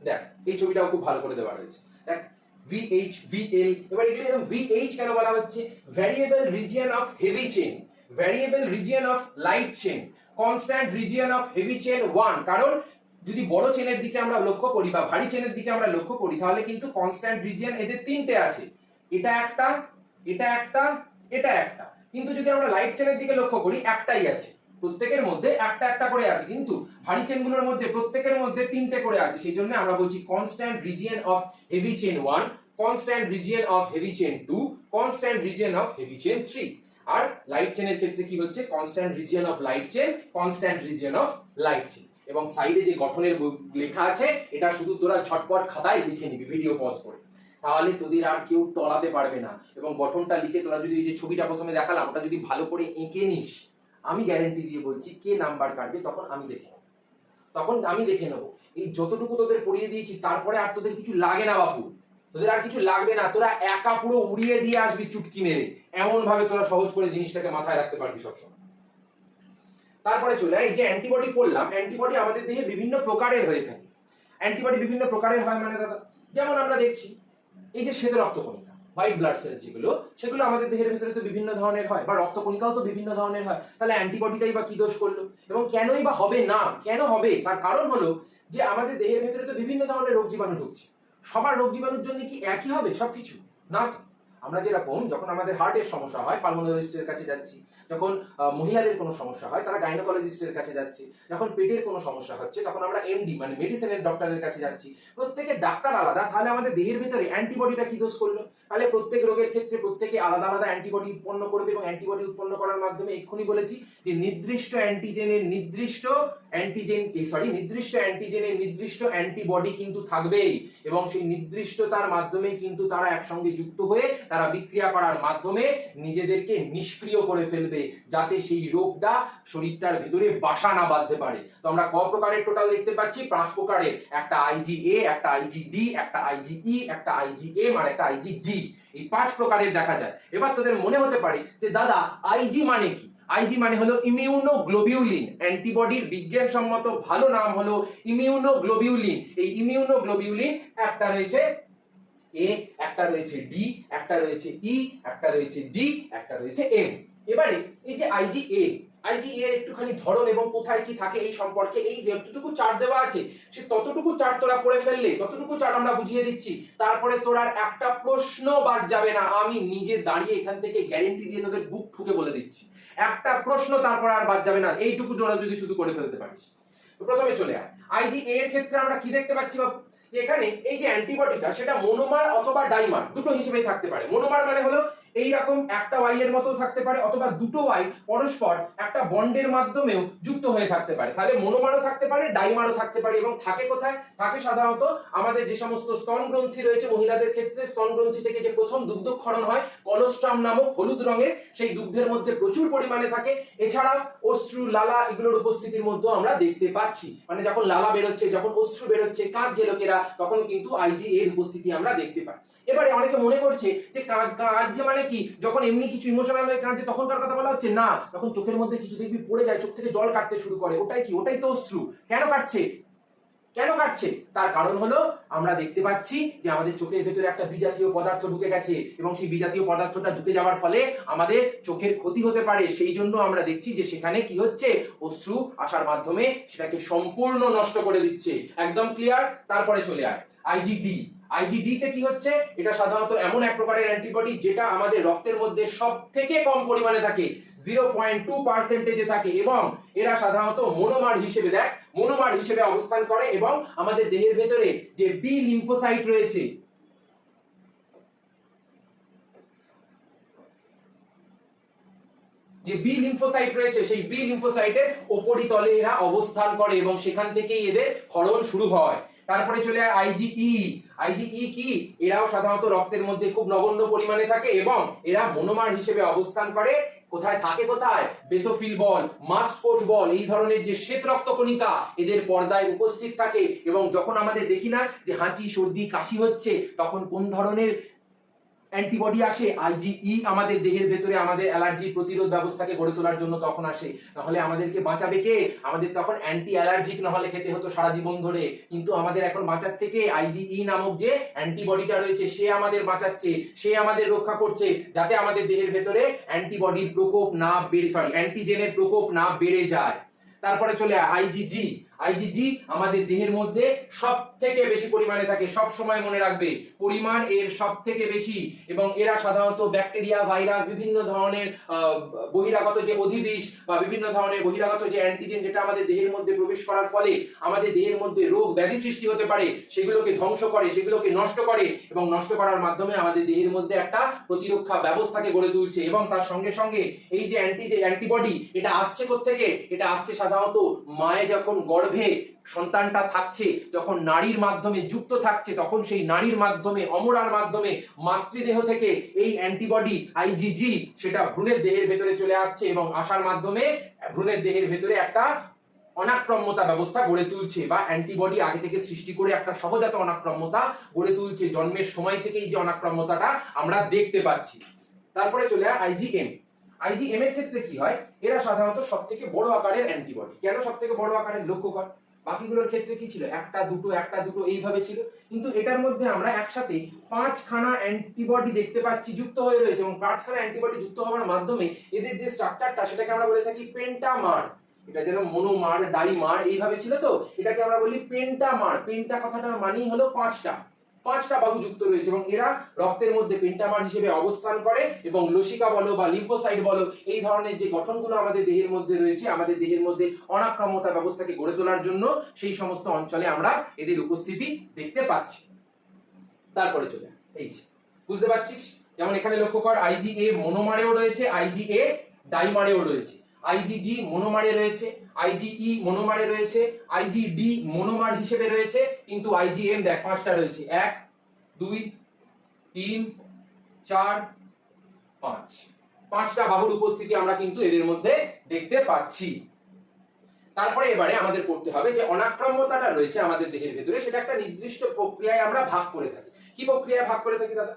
দেখ এই ছবিটাও খুব ভালো করে দেওয়া রয়েছে। দেখ VH VL, এবার এগুলো VH কেন বলা হচ্ছে? Variable region of heavy chain, variable region of light chain, constant region of heavy chain 1। কারণ যদি বড় চেনের দিকে আমরা লক্ষ্য করি বা ভারী চেনের দিকে আমরা লক্ষ্য করি, তাহলে কিন্তু কনস্ট্যান্ট রিজিয়ন এদের তিনটে আছে, এটা একটা, এটা একটা, এটা একটা। কিন্তু যদি আমরা লাইট চেনের দিকে লক্ষ্য করি, একটাই আছে, প্রত্যেকের মধ্যে একটা একটা করে আছে, কিন্তু ভারী চেনগুলোর মধ্যে প্রত্যেকের মধ্যে তিনটে করে আছে। সেই জন্য আমরা বলছি constant region of heavy chain 1, constant region of heavy chain 2, constant region of heavy chain 3। আর লাইট চেনের ক্ষেত্রে কি হচ্ছে? Constant region of light chain, constant region of light chain. এবং সাইডে যে গঠনের লেখা আছে, এটা শুধু তোরা ঝটপট খাতায় লিখে নিবি ভিডিও পজ করে, তাহলে তোদের আর কেউ টলাতে পারবে না। এবং গঠনটা লিখে তোরা যদি এই যে ছবিটা প্রথমে দেখালাম ওটা যদি ভালো করে এঁকে নিস, আমি গ্যারেন্টি দিয়ে বলছি কে নাম্বার কাটবে তখন আমি দেখে নেব, তখন আমি দেখে নেব। এই যতটুকু তোদের পড়িয়ে দিয়েছি তারপরে আর তোদের কিছু লাগে না বাপু, তোদের আর কিছু লাগবে না, তোরা একা পুরো উড়িয়ে দিয়ে আসবি চুটকি মেরে, এমন ভাবে তোরা সহজ করে জিনিসটাকে মাথায় রাখতে পারবি সবসময়। তারপরে চলে এই যে অ্যান্টিবডি পড়লাম, অ্যান্টিবডি আমাদের দেহে বিভিন্ন প্রকারের হয়ে থাকে। অ্যান্টিবডি বিভিন্ন প্রকারের হয় মানে দাদা, যেমন আমরা দেখছি এই যে শ্বেত রক্তকণিকা, হোয়াইট ব্লাড সেল যেগুলো, সেগুলো আমাদের দেহের ভিতরে তো বিভিন্ন ধরনের হয়, বা রক্তকণিকাও তো বিভিন্ন ধরনের হয়। তাহলে অ্যান্টিবডিটাই বা কি দোষ করলো, এবং কেনই বা হবে না? কেন হবে? তার কারণ হলো যে আমাদের দেহের ভিতরে তো বিভিন্ন ধরনের রোগ জীবাণু ঢুকছে। সবার রোগ জীবাণুর জন্য কি একই হবে সবকিছু? না তো। আমরা যেরকম যখন আমাদের হার্টের সমস্যা হয় পালমোনোলজিস্টের কাছে যাচ্ছি, যখন মহিলাদের কোনো সমস্যা হয় তারা গাইনোকোলজিস্টের কাছে যাচ্ছে, যখন পেটের কোনো সমস্যা হচ্ছে তখন আমরা এমডি মানে মেডিসিনের ডক্টরের কাছে যাচ্ছি। প্রত্যেকের ডাক্তার আলাদা, তাহলে আমাদের দেহের ভিতরে অ্যান্টিবডিটা কি দোষ করলো? তাহলে প্রত্যেক রোগের ক্ষেত্রে প্রত্যেকে আলাদা আলাদা অ্যান্টিবডি উৎপন্ন করবে, এবং অ্যান্টিবডি উৎপন্ন করার মাধ্যমে এক্ষুনি বলেছি যে নির্দিষ্ট অ্যান্টিজেনের নির্দিষ্ট নির্দিষ্ট অ্যান্টিবডি কিন্তু থাকবেই, এবং সেই নির্দিষ্টতার মাধ্যমে কিন্তু তারা একসঙ্গে যুক্ত হয়ে তারা বিক্রিয়া করার মাধ্যমে নিজেদেরকে নিষ্ক্রিয় করে ফেলবে, যাতে সেই রোগটা শরীরটার ভিতরে বাসা না বাঁধতে পারে। তো আমরা ক প্রকারের টোটাল দেখতে পাচ্ছি? 5 প্রকারের। একটা আইজিএ, একটা আইজিডি, একটা আইজিই, একটা আইজিএম আর একটা আইজিজি। এই 5 প্রকারের দেখা যায়। এবার তোদের মনে হতে পারে যে দাদা আইজি মানে কি? আইজি মানে হলো ইমিউনোগ্লোবিউলিন, অ্যান্টিবডির বিজ্ঞানসম্মত ভালো নাম হলো ইমিউনোগ্লোবিউলিন। এই ইমিউনোগ্লোবিউলিন একটা রয়েছে এ, একটা রয়েছে ডি, একটা রয়েছে ই, একটা রয়েছে জি, একটা রয়েছে এম। এবারে এই যে আইজিএ, আইজিএ এর একটুখানি ধরন এবং কোথায় কি থাকে এই সম্পর্কে এই যতটুকু চার্ট দেওয়া আছে সে ততটুকু চার্ট তোরা পড়ে ফেললে, ততটুকু চার্ট আমরা বুঝিয়ে দিচ্ছি, তারপরে তোর আর একটা প্রশ্ন বাদ যাবে না। আমি নিজে দাঁড়িয়ে এখান থেকে গ্যারেন্টি দিয়ে তোদের বুক ঠুকে বলে দিচ্ছি, একটা প্রশ্ন তারপর আর বাদ যাবে না, এইটুকু তোরা যদি শুধু করে ফেলতে পারিস। প্রথমে চলে আয়, আইজিএ এর ক্ষেত্রে আমরা কি দেখতে পাচ্ছি বাবু? এখানে এই যে অ্যান্টিবডিটা সেটা মনোমার অথবা ডাইমার দুটো হিসেবে থাকতে পারে। মনোমার মানে হলো এইরকম একটা ওয়াই এর মতো থাকতে পারে, অথবা দুটো ওয়াই পরস্পর একটা বন্ডের মাধ্যমেও যুক্ত হয়ে থাকতে পারে। তাহলে মনোমারও থাকতে পারে, ডাইমারও থাকতে পারে। এবং থাকে কোথায়? থাকে সাধারণত আমাদের যে সমস্ত স্তন গ্রন্থি রয়েছে মহিলাদের ক্ষেত্রে, স্তন গ্রন্থি থেকে যে প্রথম দুগ্ধক্ষরণ হয় কলোস্ট্রাম নামক হলুদ রঙের, সেই দুগ্ধের মধ্যে প্রচুর পরিমাণে থাকে। এছাড়াও অশ্রু, লালা এগুলোর উপস্থিতির মধ্যে আমরা দেখতে পাচ্ছি, মানে যখন লালা বেরোচ্ছে, যখন অশ্রু বেরোচ্ছে, কাঁদছে লোকেরা, তখন কিন্তু আইজি এর উপস্থিতি আমরা দেখতে পাই। এবারে অনেকে মনে করছে যে কাঁদছে মানে মানে কি, যখন এমনি কিছু ইমোশনাল হয়ে কাঁদছে তখনকার কথা বলা হচ্ছে না, তখন চোখের মধ্যে কিছু দেখবি পড়ে যায়, চোখ থেকে জল কাটতে শুরু করে, ওটাই কি, ওটাই তো অশ্রু। কেন কাটছে, কেন কাটছে? তার কারণ হলো আমরা দেখতে পাচ্ছি যে আমাদের চোখের ভেতরে একটা বিজাতীয় পদার্থ ঢুকে গেছে এবং সেই বিজাতীয় পদার্থটা ঢুকে যাওয়ার ফলে আমাদের চোখের ক্ষতি হতে পারে। সেই জন্য আমরা দেখছি যে সেখানে কি হচ্ছে, অশ্রু আসার মাধ্যমে সেটাকে সম্পূর্ণ নষ্ট করে দিচ্ছে। একদম ক্লিয়ার? তারপরে চলে আয় আইজিডি। আইজিডি তে কি হচ্ছে, এটা সাধারণত এমন এক প্রকারের অ্যান্টিবডি যেটা আমাদের রক্তের মধ্যে সব থেকে কম পরিমাণে থাকে, 0.2% থাকে এবং এরা সাধারণত মনোমার হিসেবে মনোমার হিসেবে অবস্থান করে এবং আমাদের দেহের ভেতরে যে বি লিম্ফোসাইট রয়েছে, যে বি লিম্ফোসাইট রয়েছে সেই বি লিম্ফোসাইটের উপরিতলে এরা অবস্থান করে এবং সেখান থেকেই এদের ক্ষরণ শুরু হয়। তারপরে চলে আসে আইজিই। আইজিই কি, এরাও সাধারণত রক্তের মধ্যে খুব নগণ্য পরিমাণে থাকে এবং এরা মনোমার হিসেবে অবস্থান করে। কোথায় থাকে, কোথায়, বেসোফিল বল, মাস্ট কোষ বল, এই ধরনের যে শ্বেত রক্তকণিকা এদের পর্দায় উপস্থিত থাকে এবং যখন আমাদের দেখি না যে হাঁচি সর্দি কাশি হচ্ছে, তখন কোন ধরনের অ্যান্টিবডি আসে, আইজিই আমাদের দেহের ভেতরে আমাদের অ্যালার্জি প্রতিরোধ ব্যবস্থাকে গড়ে তোলার জন্য তখন আসে। নাহলে আমাদেরকে বাঁচাবে কে, আমাদের তখন অ্যান্টি অ্যালার্জিক নাহলে খেতে হতো সারা জীবন ধরে, কিন্তু আমাদের এখন বাঁচাচ্ছে কে, আইজিই নামক যে অ্যান্টিবডিটা রয়েছে সে আমাদের বাঁচাচ্ছে, সে আমাদের রক্ষা করছে যাতে আমাদের দেহের ভেতরে অ্যান্টিবডির প্রকোপ না বেড়ে, অ্যান্টিজেনের প্রকোপ না বেড়ে যায়। তারপরে চলে আইজিজি। আইজিজি আমাদের দেহের মধ্যে সব থেকে বেশি পরিমাণে থাকে, সব সময় মনে রাখবে পরিমাণ এর সব থেকে বেশি এবং এরা সাধারণত ব্যাকটেরিয়া, ভাইরাস, বিভিন্ন ধরনের বহিরাগত যে অধিবিষ বা বিভিন্ন ধরনের বহিরাগত যে অ্যান্টিজেন যেটা আমাদের দেহের মধ্যে প্রবেশ করার ফলে আমাদের দেহের মধ্যে রোগ ব্যাধি সৃষ্টি হতে পারে, সেগুলোকে ধ্বংস করে, সেগুলোকে নষ্ট করে এবং নষ্ট করার মাধ্যমে আমাদের দেহের মধ্যে একটা প্রতিরক্ষা ব্যবস্থাকে গড়ে তুলছে। এবং তার সঙ্গে সঙ্গে এই যে অ্যান্টিবডি এটা আসছে কোত্থেকে, এটা আসছে সাধারণত মায়ে যখন গর্ভে সন্তানটা থাকছে, যখন নারীর মাধ্যমে যুক্ত থাকছে, তখন সেই নারীর মাধ্যমে অমরার মাধ্যমে মাতৃদেহ থেকে এই অ্যান্টিবডি আইজিজি সেটা ভ্রূণের দেহের ভেতরে চলে আসছে এবং আসার মাধ্যমে ভ্রূণের দেহের ভেতরে একটা অনাক্রম্যতা ব্যবস্থা গড়ে তুলছে বা অ্যান্টিবডি আগে থেকে সৃষ্টি করে একটা সহজাত অনাক্রম্যতা গড়ে তুলছে। জন্মের সময় থেকেই যে অনাক্রম্যতাটা আমরা দেখতে পাচ্ছি। তারপরে চলে আসে আইজিএম। আইজিএম এর ক্ষেত্রে কি হয়, এরা সাধারণত সব থেকে বড় আকারের অ্যান্টিবডি। কেন সব থেকে বড় আকারের, লক্ষ্য কর বাকিগুলোর ক্ষেত্রে কি ছিল, একটা দুটো এইভাবে ছিল, কিন্তু এটার মধ্যে আমরা একসাথে 5খানা অ্যান্টিবডি দেখতে পাচ্ছি যুক্ত হয়ে রয়েছে এবং 5খানা অ্যান্টিবডি যুক্ত হওয়ার মাধ্যমে এদের যে স্ট্রাকচারটা সেটাকে আমরা বলে থাকি পেন্টামার। এটা যেন মনোমার, ডাইমার এইভাবে ছিল, তো এটাকে আমরা বলি পেন্টামার। পেন্টা কথাটার মানেই হলো 5টা বাহু যুক্ত রয়েছে এবং এরা রক্তের মধ্যে পেন্টামার হিসেবে অবস্থান করে এবং লসিকা বলো বা লিম্ফোসাইট বলো এই ধরনের যে গঠনগুলো আমাদের দেহের মধ্যে রয়েছে, আমাদের দেহের মধ্যে অনাক্রম্যতা ব্যবস্থাকে গড়ে তোলার জন্য সেই সমস্ত অঞ্চলে আমরা এদের উপস্থিতি দেখতে পাচ্ছি। তারপরে চলে এই যে, বুঝতে পারছিস, যেমন এখানে লক্ষ্য কর আইজিএ মনোমারেও রয়েছে, আইজিএ ডাইমারেও রয়েছে, আইজিজি মনোমারে রয়েছে, আইজিই মনোমারে রয়েছে, আইজিডি মনোমার হিসেবে রয়েছে, কিন্তু আইজিএম দেখ 5টা রয়েছে, 1 2 3 4 5, 5টা বাহুর উপস্থিতি আমরা কিন্তু এদের মধ্যে দেখতে পাচ্ছি। তারপরে এবারে আমাদের করতে হবে যে অনাক্রম্যতাটা রয়েছে আমাদের দেহের ভেতরে সেটা একটা নির্দিষ্ট প্রক্রিয়ায় আমরা ভাগ করে থাকি। কি প্রক্রিয়ায় ভাগ করে থাকি দাদা?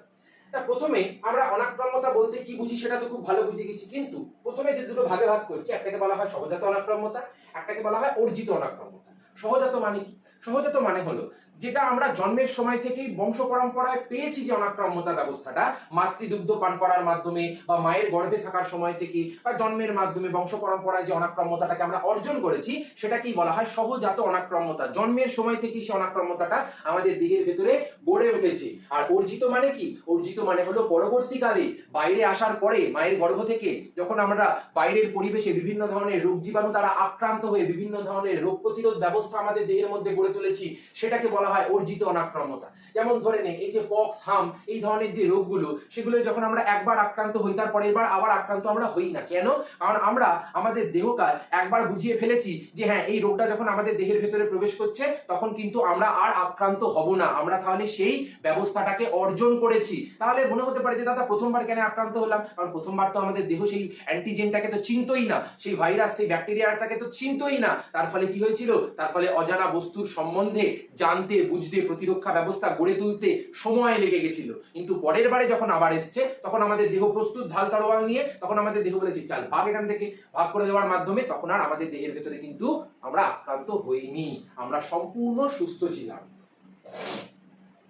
প্রথমে আমরা অনাক্রম্যতা বলতে কি বুঝি সেটা তো খুব ভালো বুঝে গেছি, কিন্তু প্রথমে যে দুটো ভাগে ভাগ করছি, একটাকে বলা হয় সহজাত অনাক্রম্যতা, একটাকে বলা হয় অর্জিত অনাক্রম্যতা। সহজাত মানে কি? সহজাত মানে হলো যেটা আমরা জন্মের সময় থেকেই বংশ পরম্পরায় পেয়েছি যে অনাক্রম্যতা ব্যবস্থাটা মাতৃদুগ্ধ পান করার মাধ্যমে বা মায়ের গর্ভে থাকার সময় থেকে বা জন্মের মাধ্যমে বংশ পরম্পরায় যে অনাক্রম্যতাটাকে আমরা অর্জন করেছি সেটাকেই বলা হয় সহজাত অনাক্রম্যতা। জন্মের সময় থেকেই সেই অনাক্রম্যতাটা আমাদের দেহের ভেতরে গড়ে উঠেছে। আর অর্জিত মানে কি? অর্জিত মানে হলো পরবর্তীকালে বাইরে আসার পরে মায়ের গর্ভ থেকে যখন আমরা বাইরের পরিবেশে বিভিন্ন ধরনের রোগ জীবাণু দ্বারা আক্রান্ত হয়ে বিভিন্ন ধরনের রোগ প্রতিরোধ ব্যবস্থা আমাদের দেহের মধ্যে গড়ে তুলেছি সেটাকে বলা হয় অর্জিত অনাক্রম্যতা। যেমন ধরে নে এই যে পক্স, হাম এই ধরনের যে রোগগুলো সেগুলো যখন আমরা একবার আক্রান্ত হই তার পরের বার আবার আক্রান্ত আমরা হই না। কেন? কারণ আমরা আমাদের দেহকাল একবার বুঝিয়ে ফেলেছি যে হ্যাঁ এই রোগটা যখন আমাদের দেহের ভেতরে প্রবেশ করছে তখন কিন্তু আমরা আর আক্রান্ত হব না। আমরা তাহলে সেই ব্যবস্থাটাকে অর্জন করেছি। তাহলে মনে হতে পারে যে দাদা প্রথমবার কেন আক্রান্ত হলাম? কারণ প্রথমবার তো আমাদের দেহ সেই অ্যান্টিজেনটাকে তো চিনতই না, সেই ভাইরাস সেই ব্যাকটেরিয়াটাকে তো চিনতই না। তার ফলে কি হয়েছিল? তার ফলে অজানা বস্তুর সম্বন্ধে জানতে বুঝতে, প্রতিরক্ষা ব্যবস্থা গড়ে তুলতে সময় লেগে গেছিল, কিন্তু পরের বারে যখন আবার এসছে তখন আমাদের দেহ প্রস্তুত ঢাল তরোয়াল নিয়ে, তখন আমাদের দেহ বলেছে চাল ভাগ এখান থেকে, ভাগ করে দেওয়ার মাধ্যমে তখন আর আমাদের দেহের ভেতরে কিন্তু আমরা আক্রান্ত হইনি, আমরা সম্পূর্ণ সুস্থ ছিলাম।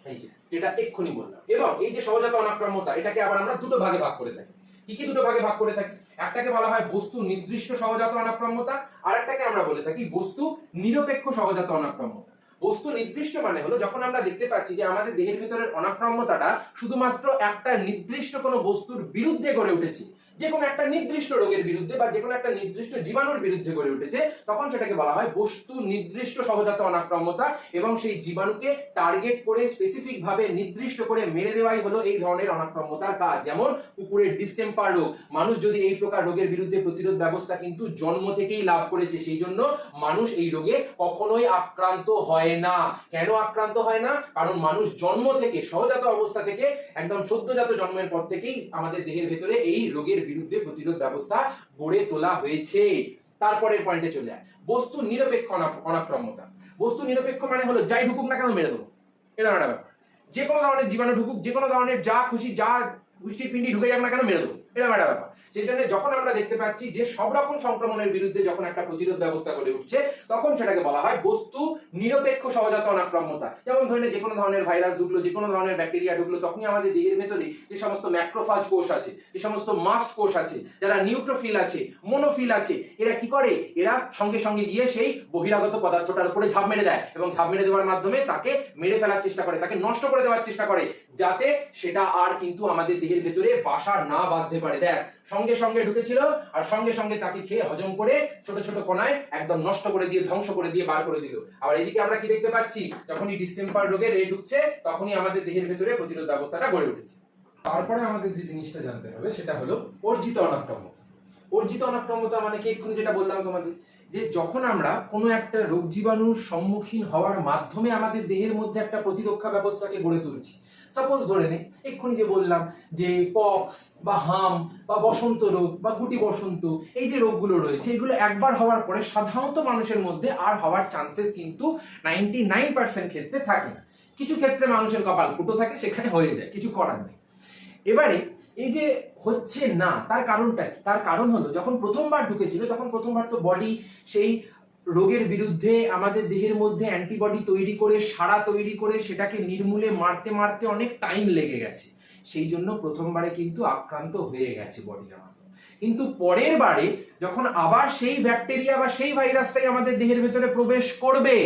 এই যে যেটা এক্ষুনি বললাম। এবং এই যে সহজাত অনাক্রাম্যতা, এটাকে আবার আমরা দুটো ভাগে ভাগ করে থাকি। কি কি দুটো ভাগে ভাগ করে থাকি? একটাকে বলা হয় বস্তু নির্দিষ্ট সহজাত অনাক্রাম্যতা, আর একটাকে আমরা বলে থাকি বস্তু নিরপেক্ষ সহজাত অনাক্রাম্যতা। বস্তু নির্দিষ্ট মানে হলো যখন আমরা দেখতে পাচ্ছি যে আমাদের দেহের ভিতরের অনাক্রাম্যতাটা শুধুমাত্র একটা নির্দিষ্ট কোনো বস্তুর বিরুদ্ধে গড়ে উঠেছে, যে কোনো একটা নির্দিষ্ট রোগের বিরুদ্ধে বা যে কোনো একটা নির্দিষ্ট জীবাণুর বিরুদ্ধে গড়ে উঠেছে, তখন সেটাকে বলা হয় বস্তু নির্দিষ্ট সহজাত অনাক্রাম্যতা। এবং সেই জীবাণুকে টার্গেট করে স্পেসিফিক ভাবে নির্দিষ্ট করে মেরে দেওয়াই হলো এই ধরনের অনাক্রাম্যতার কাজ। যেমন কুকুরের ডিসটেম্পার রোগ, মানুষ যদি এই প্রকার রোগের বিরুদ্ধে প্রতিরোধ ব্যবস্থা কিন্তু জন্ম থেকেই লাভ করেছে, সেই জন্য মানুষ এই রোগে কখনোই আক্রান্ত হয় না। কেন আক্রান্ত হয় না? কারণ মানুষ জন্ম থেকে, সহজাত অবস্থা থেকে, একদম সদ্যজাত জন্মের পর থেকেই আমাদের দেহের ভেতরে এই রোগের বিরুদ্ধে প্রতিরোধ ব্যবস্থা গড়ে তোলা হয়েছে। তারপরের পয়েন্টে চলে যায় বস্তু নিরপেক্ষ অনাক্রাম্যতা। বস্তু নিরপেক্ষ মানে হলো যাই ঢুকুক না কেন মেরে দেবো, এটা একটা ব্যাপার। যে কোনো ধরনের জীবাণু ঢুকুক, যে কোনো ধরনের যা খুশি, যা পুষ্টির পিণ্ডি ঢুকে যাক না কেন মেরে দেবো, এটা একটা ব্যাপার। সেই জন্য যখন আমরা দেখতে পাচ্ছি যে সব রকম সংক্রমণের বিরুদ্ধে যখন একটা প্রতিরোধ ব্যবস্থা গড়ে উঠছে, তখন সেটাকে বলা হয় বস্তু নিরপেক্ষ সহজাত অনাক্রাম্যতা। যেমন ধরেন যে কোনো ধরনের ভাইরাস ঢুকলো, যে কোনো ধরনের ব্যাকটেরিয়া ঢুকলো, তখনই আমাদের দেহের ভেতরে যে সমস্ত ম্যাক্রোফাজ কোষ আছে, যে সমস্ত মাস্ট কোষ আছে, যারা নিউট্রোফিল আছে, মোনোফিল আছে, এরা কি করে? এরা সঙ্গে সঙ্গে গিয়ে সেই বহিরাগত পদার্থটার উপরে ঝাঁপ মেরে দেয় এবং ঝাঁপ মেরে দেওয়ার মাধ্যমে তাকে মেরে ফেলার চেষ্টা করে, তাকে নষ্ট করে দেওয়ার চেষ্টা করে, যাতে সেটা আর কিন্তু আমাদের দেহের ভেতরে বাসা না বাঁধতে পারে। দেখ, সঙ্গে সঙ্গে ঢুকেছিল আর সঙ্গে সঙ্গে তাকে খেয়ে হজম করে ছোট ছোট কণায় একদম নষ্ট করে দিয়ে, ধ্বংস করে দিয়ে বার করে দিল। আবার এদিকে আমরা কি দেখতে পাচ্ছি? যখনই ডিস্টেম্পার রোগের রে ঢুকছে, তখনই আমাদের দেহের ভেতরে প্রতিরোধ ব্যবস্থাটা গড়ে উঠেছে। তারপরে আমাদের যে জিনিসটা জানতে হবে সেটা হলো অর্জিত অনাক্রাম্যতা। অর্জিত অনাক্রাম্যতা মানে কি? এক্ষুনি যেটা বললাম তোমাদের, যে যখন আমরা কোনো একটা রোগ জীবাণুর সম্মুখীন হওয়ার মাধ্যমে আমাদের দেহের মধ্যে একটা প্রতিরক্ষা ব্যবস্থাকে গড়ে তুলছি। সাপোজ ধরে নে, এক্ষুনি যে বললাম যে পক্স বা হাম বা বসন্ত রোগ বা গুটি বসন্ত, এই যে রোগগুলো রয়েছে, এগুলো একবার হওয়ার পরে সাধারণত মানুষের মধ্যে আর হওয়ার চান্সেস কিন্তু 99% ক্ষেত্রে থাকে না। কিছু ক্ষেত্রে মানুষের কপাল ফুটো থাকে, সেখানে হয়ে যায়, কিছু করার নেই। এবারে এই যে হচ্ছে না, তার কারণটা কি? তার কারণ হলো যখন প্রথমবার ঢুকেছিল, তখন প্রথমবার তো বডি সেই রোগের বিরুদ্ধে আমাদের দেহের মধ্যে অ্যান্টিবডি তৈরি করে, সাড়া তৈরি করে, সেটাকে নির্মূলে মারতে মারতে অনেক টাইম লেগে গেছে। সেই জন্য প্রথমবারে কিন্তু আক্রান্ত হয়ে গেছে বডি আমাদের। কিন্তু পরের বারে যখন আবার সেই ব্যাকটেরিয়া বা সেই ভাইরাসটাই আমাদের দেহের ভেতরে প্রবেশ করবে,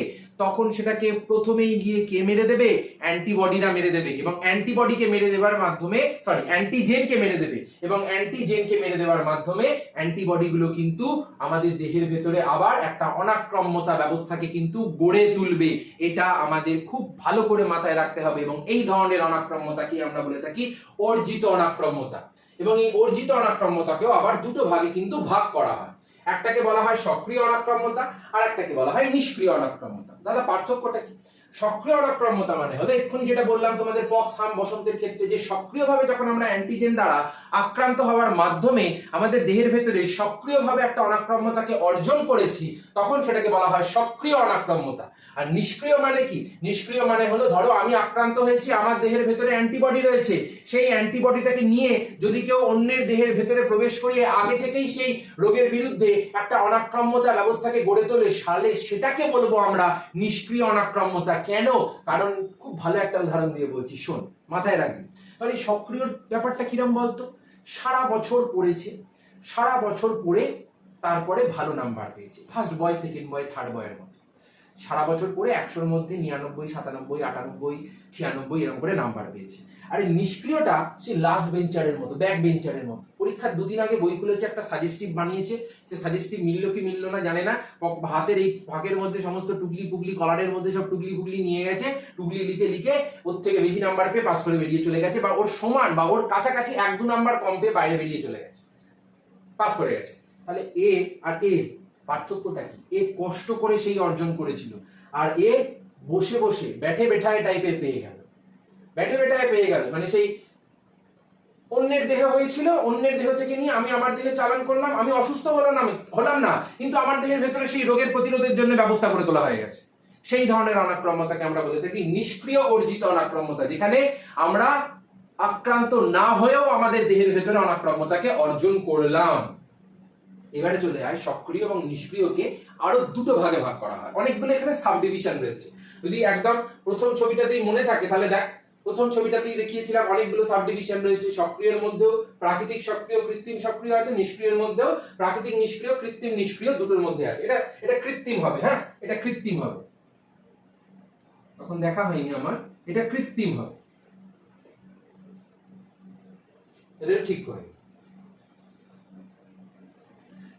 তখন সেটাকে প্রথমেই গিয়ে কে মেরে দেবে? অ্যান্টিবডিরা মেরে দেবে। এবং অ্যান্টিবডিকে মেরে দেওয়ার মাধ্যমে, অ্যান্টিজেনকে মেরে দেবে, এবং অ্যান্টিজেনকে মেরে দেওয়ার মাধ্যমে অ্যান্টিবডিগুলো কিন্তু আমাদের দেহের ভেতরে আবার একটা অনাক্রাম্যতা ব্যবস্থাকে কিন্তু গড়ে তুলবে। এটা আমাদের খুব ভালো করে মাথায় রাখতে হবে। এবং এই ধরনের অনাক্রাম্যতাকে আমরা বলে থাকি অর্জিত অনাক্রাম্যতা। এবং এই অর্জিত অনাক্রাম্যতাকেও আবার দুটো ভাগে কিন্তু ভাগ করা হয়। একটাকে বলা হয় সক্রিয় অনাক্রাম্যতা, আর একটাকে বলা হয় নিষ্ক্রিয় অনাক্রাম্যতা। দাদা, পার্থক্যটা কি? সক্রিয় অনাক্রাম্যতা মানে হলো এক্ষুনি যেটা বললাম তোমাদের পক্স, হাম, বসন্তের ক্ষেত্রে, যে সক্রিয়ভাবে যখন আমরা অ্যান্টিজেন দ্বারা আক্রান্ত হওয়ার মাধ্যমে আমাদের দেহের ভেতরে সক্রিয়ভাবে একটা অনাক্রাম্যতাকে অর্জন করেছি, তখন সেটাকে বলা হয় সক্রিয় অনাক্রাম্যতা। আর নিষ্ক্রিয় মানে কি? নিষ্ক্রিয় মানে হলো ধরো আমি আক্রান্ত হয়েছি, আমার দেহের ভেতরে অ্যান্টিবডি রয়েছে, সেই অ্যান্টিবডিটাকে নিয়ে যদি কেউ অন্যের দেহের ভেতরে প্রবেশ করিয়ে আগে থেকেই সেই রোগের বিরুদ্ধে একটা অনাক্রাম্যতা ব্যবস্থাকে গড়ে তোলে, সালে সেটাকে বলবো আমরা নিষ্ক্রিয় অনাক্রাম্যতা। কেন? কারণ খুব ভালো একটা উদাহরণ দিয়ে বলছি, শোন, মাথায় রাখবি। কারণ এই সক্রিয় ব্যাপারটা কিরম বলতো? সারা বছর পড়েছে, সারা বছর পড়ে তারপরে ভালো নাম্বার পেয়েছে, first boy, second boy, third বয়ের মতো। সারা বছর পড়ে 100-র মধ্যে 99, 97, 98, 96 এরকম করে নাম্বার পেয়েছে। আর এই নিষ্ক্রিয়টা সেই লাস্ট বেঞ্চারের মতো, ব্যাক বেঞ্চারের মতো। পরীক্ষার দুদিন আগে বই খুলেছে, একটা সাজেস্টিভ বানিয়েছে, সে সাজেস্টিভ মিললো কি মিললো না জানে না, হাতের এই ফাঁকের মধ্যে সমস্ত টুকলি পুকলি, কলারের মধ্যে সব টুকলি পুকলি নিয়ে গেছে, টুকলি লিখে লিখে ওর থেকে বেশি নাম্বার পেয়ে পাস করে বেরিয়ে চলে গেছে, বা ওর সমান বা ওর কাছাকাছি 1-2 নাম্বার কম পেয়ে বাইরে বেরিয়ে চলে গেছে, পাস করে গেছে। তাহলে এ আর এ পার্থক্যটা কি? এ কষ্ট করে সেই অর্জন করেছিল, আর এ বসে বসে ব্যাঠে বেঠায় টাইপের পেয়ে গেল। ব্যাঠে বেঠায় পেয়ে গেল মানে সেই অন্যের দেহ হয়েছিল, অন্যের দেহ থেকে নিয়ে আমি আমার দেহে চালান করলাম, আমি অসুস্থ হলাম না, কিন্তু আমার দেহের ভেতরে সেই রোগের প্রতিরোধের জন্য ব্যবস্থা করে তোলা হয়ে গেছে। সেই ধরনের অনাক্রম্যতাকে আমরা বলে থাকি নিষ্ক্রিয় অর্জিত অনাক্রম্যতা, যেখানে আমরা আক্রান্ত না হয়েও আমাদের দেহের ভেতরে অনাক্রম্যতাকে অর্জন করলাম। এবারে চলে যায় সক্রিয় এবং নিষ্ক্রিয়কে আরো দুটো ভাগে ভাগ করা হয়। অনেকগুলো এখানে সাব ডিভিশন রয়েছে। যদি একদম প্রথম ছবিটাতেই মনে থাকে তাহলে দেখ, প্রথম ছবিটাতেই দেখিয়েছিলাম অনেকগুলো সাব ডিভিশন রয়েছে। সক্রিয়ের মধ্যেও প্রাকৃতিক সক্রিয়, কৃত্রিম সক্রিয় আছে, নিষ্ক্রিয়ের মধ্যেও প্রাকৃতিক নিষ্ক্রিয়, কৃত্রিম নিষ্ক্রিয় দুটোর মধ্যে আছে। এটা কৃত্রিম হবে, হ্যাঁ এটা কৃত্রিম হবে, তখন দেখা হয়নি আমার, এটা কৃত্রিম হবে, এটা ঠিক করে।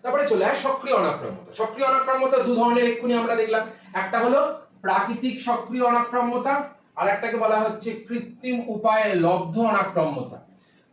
তারপরে চলে আসে সক্রিয় অনাক্রম্যতা। সক্রিয় অনাক্রম্যতা দু ধরনের এক্ষুনি আমরা দেখলাম, একটা হলো প্রাকৃতিক সক্রিয় অনাক্রম্যতা, আর একটাকে বলা হচ্ছে কৃত্রিম উপায়ে লব্ধ অনাক্রম্যতা।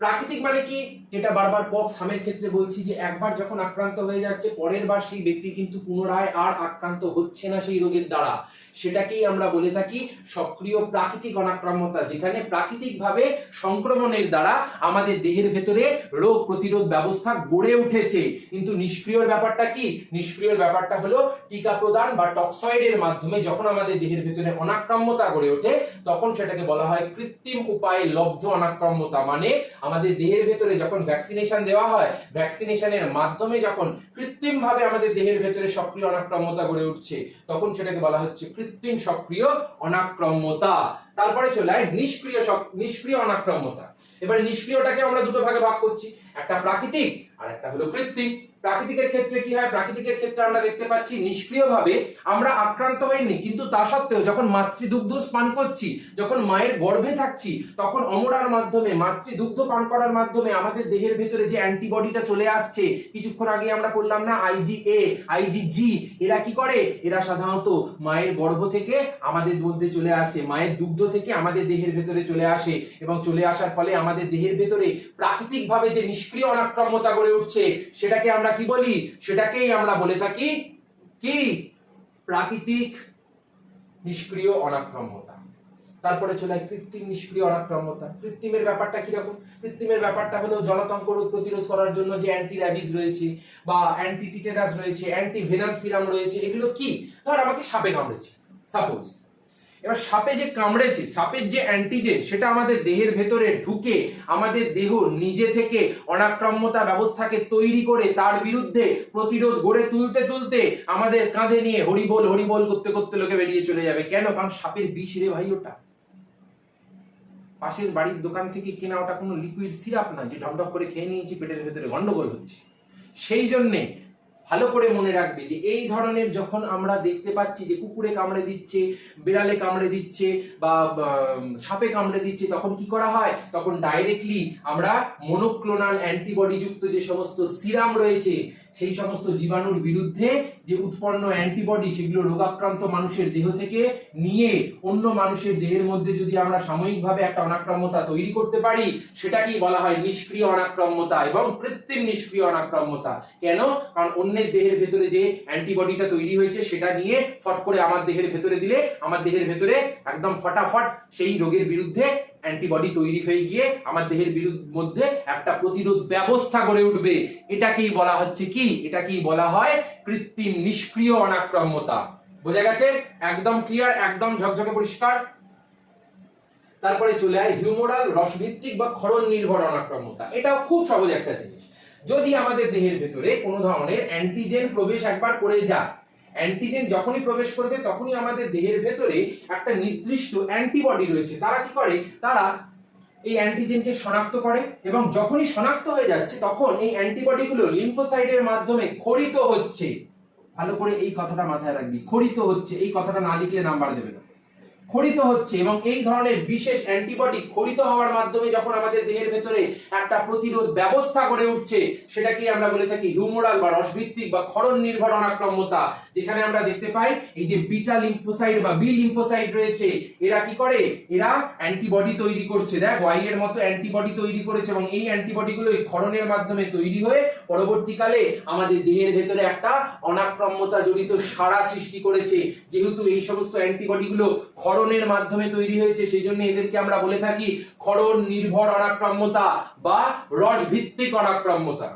প্রাকৃতিক মানে কি, যেটা বারবার পক্স হামের ক্ষেত্রে বলছি, যে একবার যখন আক্রান্ত হয়ে যাচ্ছে পরের বার সেই ব্যক্তি কিন্তু পুনরায় আর আক্রান্ত হচ্ছে না সেই রোগের দ্বারা, সেটাকেই আমরা বলে থাকি সক্রিয় প্রাকৃতিক অনাক্রম্যতা, যেখানে প্রাকৃতিকভাবে সংক্রমণের দ্বারা আমাদের দেহের ভেতরে রোগ প্রতিরোধ ব্যবস্থা গড়ে উঠেছে। কিন্তু নিষ্ক্রিয় ব্যাপারটা কি, নিষ্ক্রিয় ব্যাপারটা হলো টিকা প্রদান বা টক্সয়েডের মাধ্যমে যখন আমাদের দেহের ভেতরে অনাক্রম্যতা গড়ে ওঠে তখন সেটাকে বলা হয় কৃত্রিম উপায়ে লব্ধ অনাক্রম্যতা। মানে আমাদের দেহের ভেতরে যখন ভ্যাকসিনেশন দেওয়া হয়, ভ্যাকসিনেশনের মাধ্যমে যখন কৃত্রিম ভাবে আমাদের দেহের ভেতরে সক্রিয় অনাক্রম্যতা গড়ে উঠছে তখন সেটাকে বলা হচ্ছে কৃত্রিম সক্রিয় অনাক্রম্যতা। তারপরে চলে আসে নিষ্ক্রিয় অনাক্রম্যতা। এবারে নিষ্ক্রিয়টাকে আমরা দুটো ভাগে ভাগ করছি, একটা প্রাকৃতিক আর একটা হলো কৃত্রিম। প্রাকৃতিকের ক্ষেত্রে কি হয়, প্রাকৃতিকের ক্ষেত্রে আমরা দেখতে পাচ্ছি নিষ্ক্রিয়ভাবে আমরা আক্রান্ত হইনি, কিন্তু তা সত্ত্বেও যখন মাতৃদুগ্ধ পান করছি, যখন মায়ের গর্ভে থাকছি, তখন অমরার মাধ্যমে মাতৃদুগ্ধ পান করার মাধ্যমে আমাদের দেহের ভেতরে যে অ্যান্টিবডিটা চলে আসছে, কিছুক্ষণ আগে আমরা বললাম না IgA IgG, এরা কি করে, এরা সাধারণত মায়ের গর্ভ থেকে আমাদের মধ্যে চলে আসে, মায়ের দুগ্ধ থেকে আমাদের দেহের ভেতরে চলে আসে, এবং চলে আসার ফলে আমাদের দেহের ভেতরে প্রাকৃতিকভাবে যে নিষ্ক্রিয় অনাক্রম্যতা গড়ে উঠছে সেটাকে আমরা কি বলি, সেটাকেই আমরা বলে থাকি কি প্রাকৃতিক নিষ্ক্রিয় অনাক্রম্যতা। তারপরে চলে আসে কৃত্রিম নিষ্ক্রিয় অনাক্রম্যতা। কৃত্রিমের ব্যাপারটা কি রকম, কৃত্রিমের ব্যাপারটা হলো জলাতঙ্ক রোগ প্রতিরোধ করার জন্য যে অ্যান্টি র্যাবিস রয়েছে বা অ্যান্টি টিটেনাস রয়েছে, অ্যান্টি ভেনাম সিরাম রয়েছে, এগুলো কি, ধর আমাকে সাপে কামড়েছে সাপোজ, এবার সাপে যে কামড়েছে, সাপের যে অ্যান্টিজেন সেটা আমাদের দেহের ভেতরে ঢুকে আমাদের দেহ নিজে থেকে অনাক্রম্যতা ব্যবস্থাকে তৈরি করে তার বিরুদ্ধে প্রতিরোধ গড়ে তুলতে তুলতে আমাদের কাঁধে নিয়ে হরিবোল হরিবোল করতে করতে লোকে বেরিয়ে চলে যাবে। কেন, কারণ সাপের বিষ রে ভাই, ওটা পাশের বাড়ির দোকান থেকে কেনা, ওটা কোনো লিকুইড সিরাপ না যে ঢকঢক করে খেয়ে নিয়েছি পেটের ভেতরে গন্ডগোল হচ্ছে। সেই জন্যে ভালো করে মনে রাখবে যে এই ধরনের যখন আমরা দেখতে পাচ্ছি যে কুকুরে কামড়ে দিচ্ছে, বিড়ালে কামড়ে দিচ্ছে বা সাপে কামড়ে দিচ্ছে, তখন কি করা হয়, তখন ডাইরেক্টলি আমরা মনোক্লোনাল অ্যান্টিবডি যুক্ত যে সমস্ত সিরাম রয়েছে সেই সমস্ত জীবাণুর বিরুদ্ধে যে উৎপন্ন অ্যান্টিবডি সেগুলো রোগাক্রান্ত মানুষের দেহ থেকে নিয়ে অন্য মানুষের দেহের মধ্যে যদি আমরা সাময়িকভাবে একটা অনাক্রম্যতা তৈরি করতে পারি, সেটাকেই বলা হয় নিষ্ক্রিয় অনাক্রম্যতা এবং কৃত্রিম নিষ্ক্রিয় অনাক্রম্যতা। কেন, কারণ অন্যের দেহের ভেতরে যে অ্যান্টিবডিটা তৈরি হয়েছে সেটা নিয়ে ফট করে আমার দেহের ভেতরে দিলে আমার দেহের ভেতরে একদম ফটাফট সেই রোগের বিরুদ্ধে অ্যান্টিবডি তৈরি হয়ে গিয়ে আমার দেহের মধ্যে একটা প্রতিরোধ ব্যবস্থা গড়ে উঠবে। এটাকেই বলা হচ্ছে কি, এটাকেই বলা হয় কৃত্রিম নিষ্ক্রিয় অনাক্রম্যতা। বোঝা গেছে, একদম ক্লিয়ার, একদম ঝকঝকে পরিষ্কার। তারপরে চলে আয় হিউমোরাল রসভিত্তিক বা ক্ষরণ নির্ভর অনাক্রম্যতা। এটাও খুব সহজ একটা জিনিস। যদি আমাদের দেহের ভেতরে কোনো ধরনের অ্যান্টিজেন প্রবেশ একবার করে যায়, অ্যান্টিজেন যখনই প্রবেশ করবে তখনই আমাদের দেহের ভেতরে একটা নির্দিষ্ট অ্যান্টিবডি রয়েছে, তারা কি করে, তারা এই অ্যান্টিজেনকে শনাক্ত করে এবং যখনই শনাক্ত হয়ে যাচ্ছে তখন এই অ্যান্টিবডিগুলো লিম্ফোসাইটের মাধ্যমে খরিত হচ্ছে। ভালো করে এই কথাটা মাথায় রাখবি, খরিত হচ্ছে, এই কথাটা না লিখলে নাম্বার দেবে না। খরিত হচ্ছে, এবং এই ধরনের বিশেষ অ্যান্টিবডি খরিত হওয়ার মাধ্যমে যখন আমাদের দেহের ভেতরে একটা প্রতিরোধ ব্যবস্থা গড়ে উঠছে, সেটাকে আমরা বলে থাকি হিউমোরাল বা রসভিত্তিক বা ক্ষরণ নির্ভর অনাক্রম্যতা। যেখানে আমরা দেখতে পাই এই যে বিটা লিম্ফোসাইট বা বি লিম্ফোসাইট রয়েছে, এরা কি করে, এরা অ্যান্টিবডি তৈরি করছে, দেখ ওয়াই এর মতো অ্যান্টিবডি তৈরি করেছে, এবং এই অ্যান্টিবডিগুলো এই ক্ষরণের মাধ্যমে তৈরি হয়ে পরবর্তীকালে আমাদের দেহের ভেতরে একটা অনাক্রম্যতা জড়িত সাড়া সৃষ্টি করেছে। যেহেতু এই সমস্ত অ্যান্টিবডিগুলো ক্ষরণের মাধ্যমে তৈরি হয়েছে, সেই জন্য এদেরকে আমরা বলে থাকি ক্ষরণ নির্ভর অনাক্রম্যতা বা রসভিত্তিক অনাক্রম্যতা।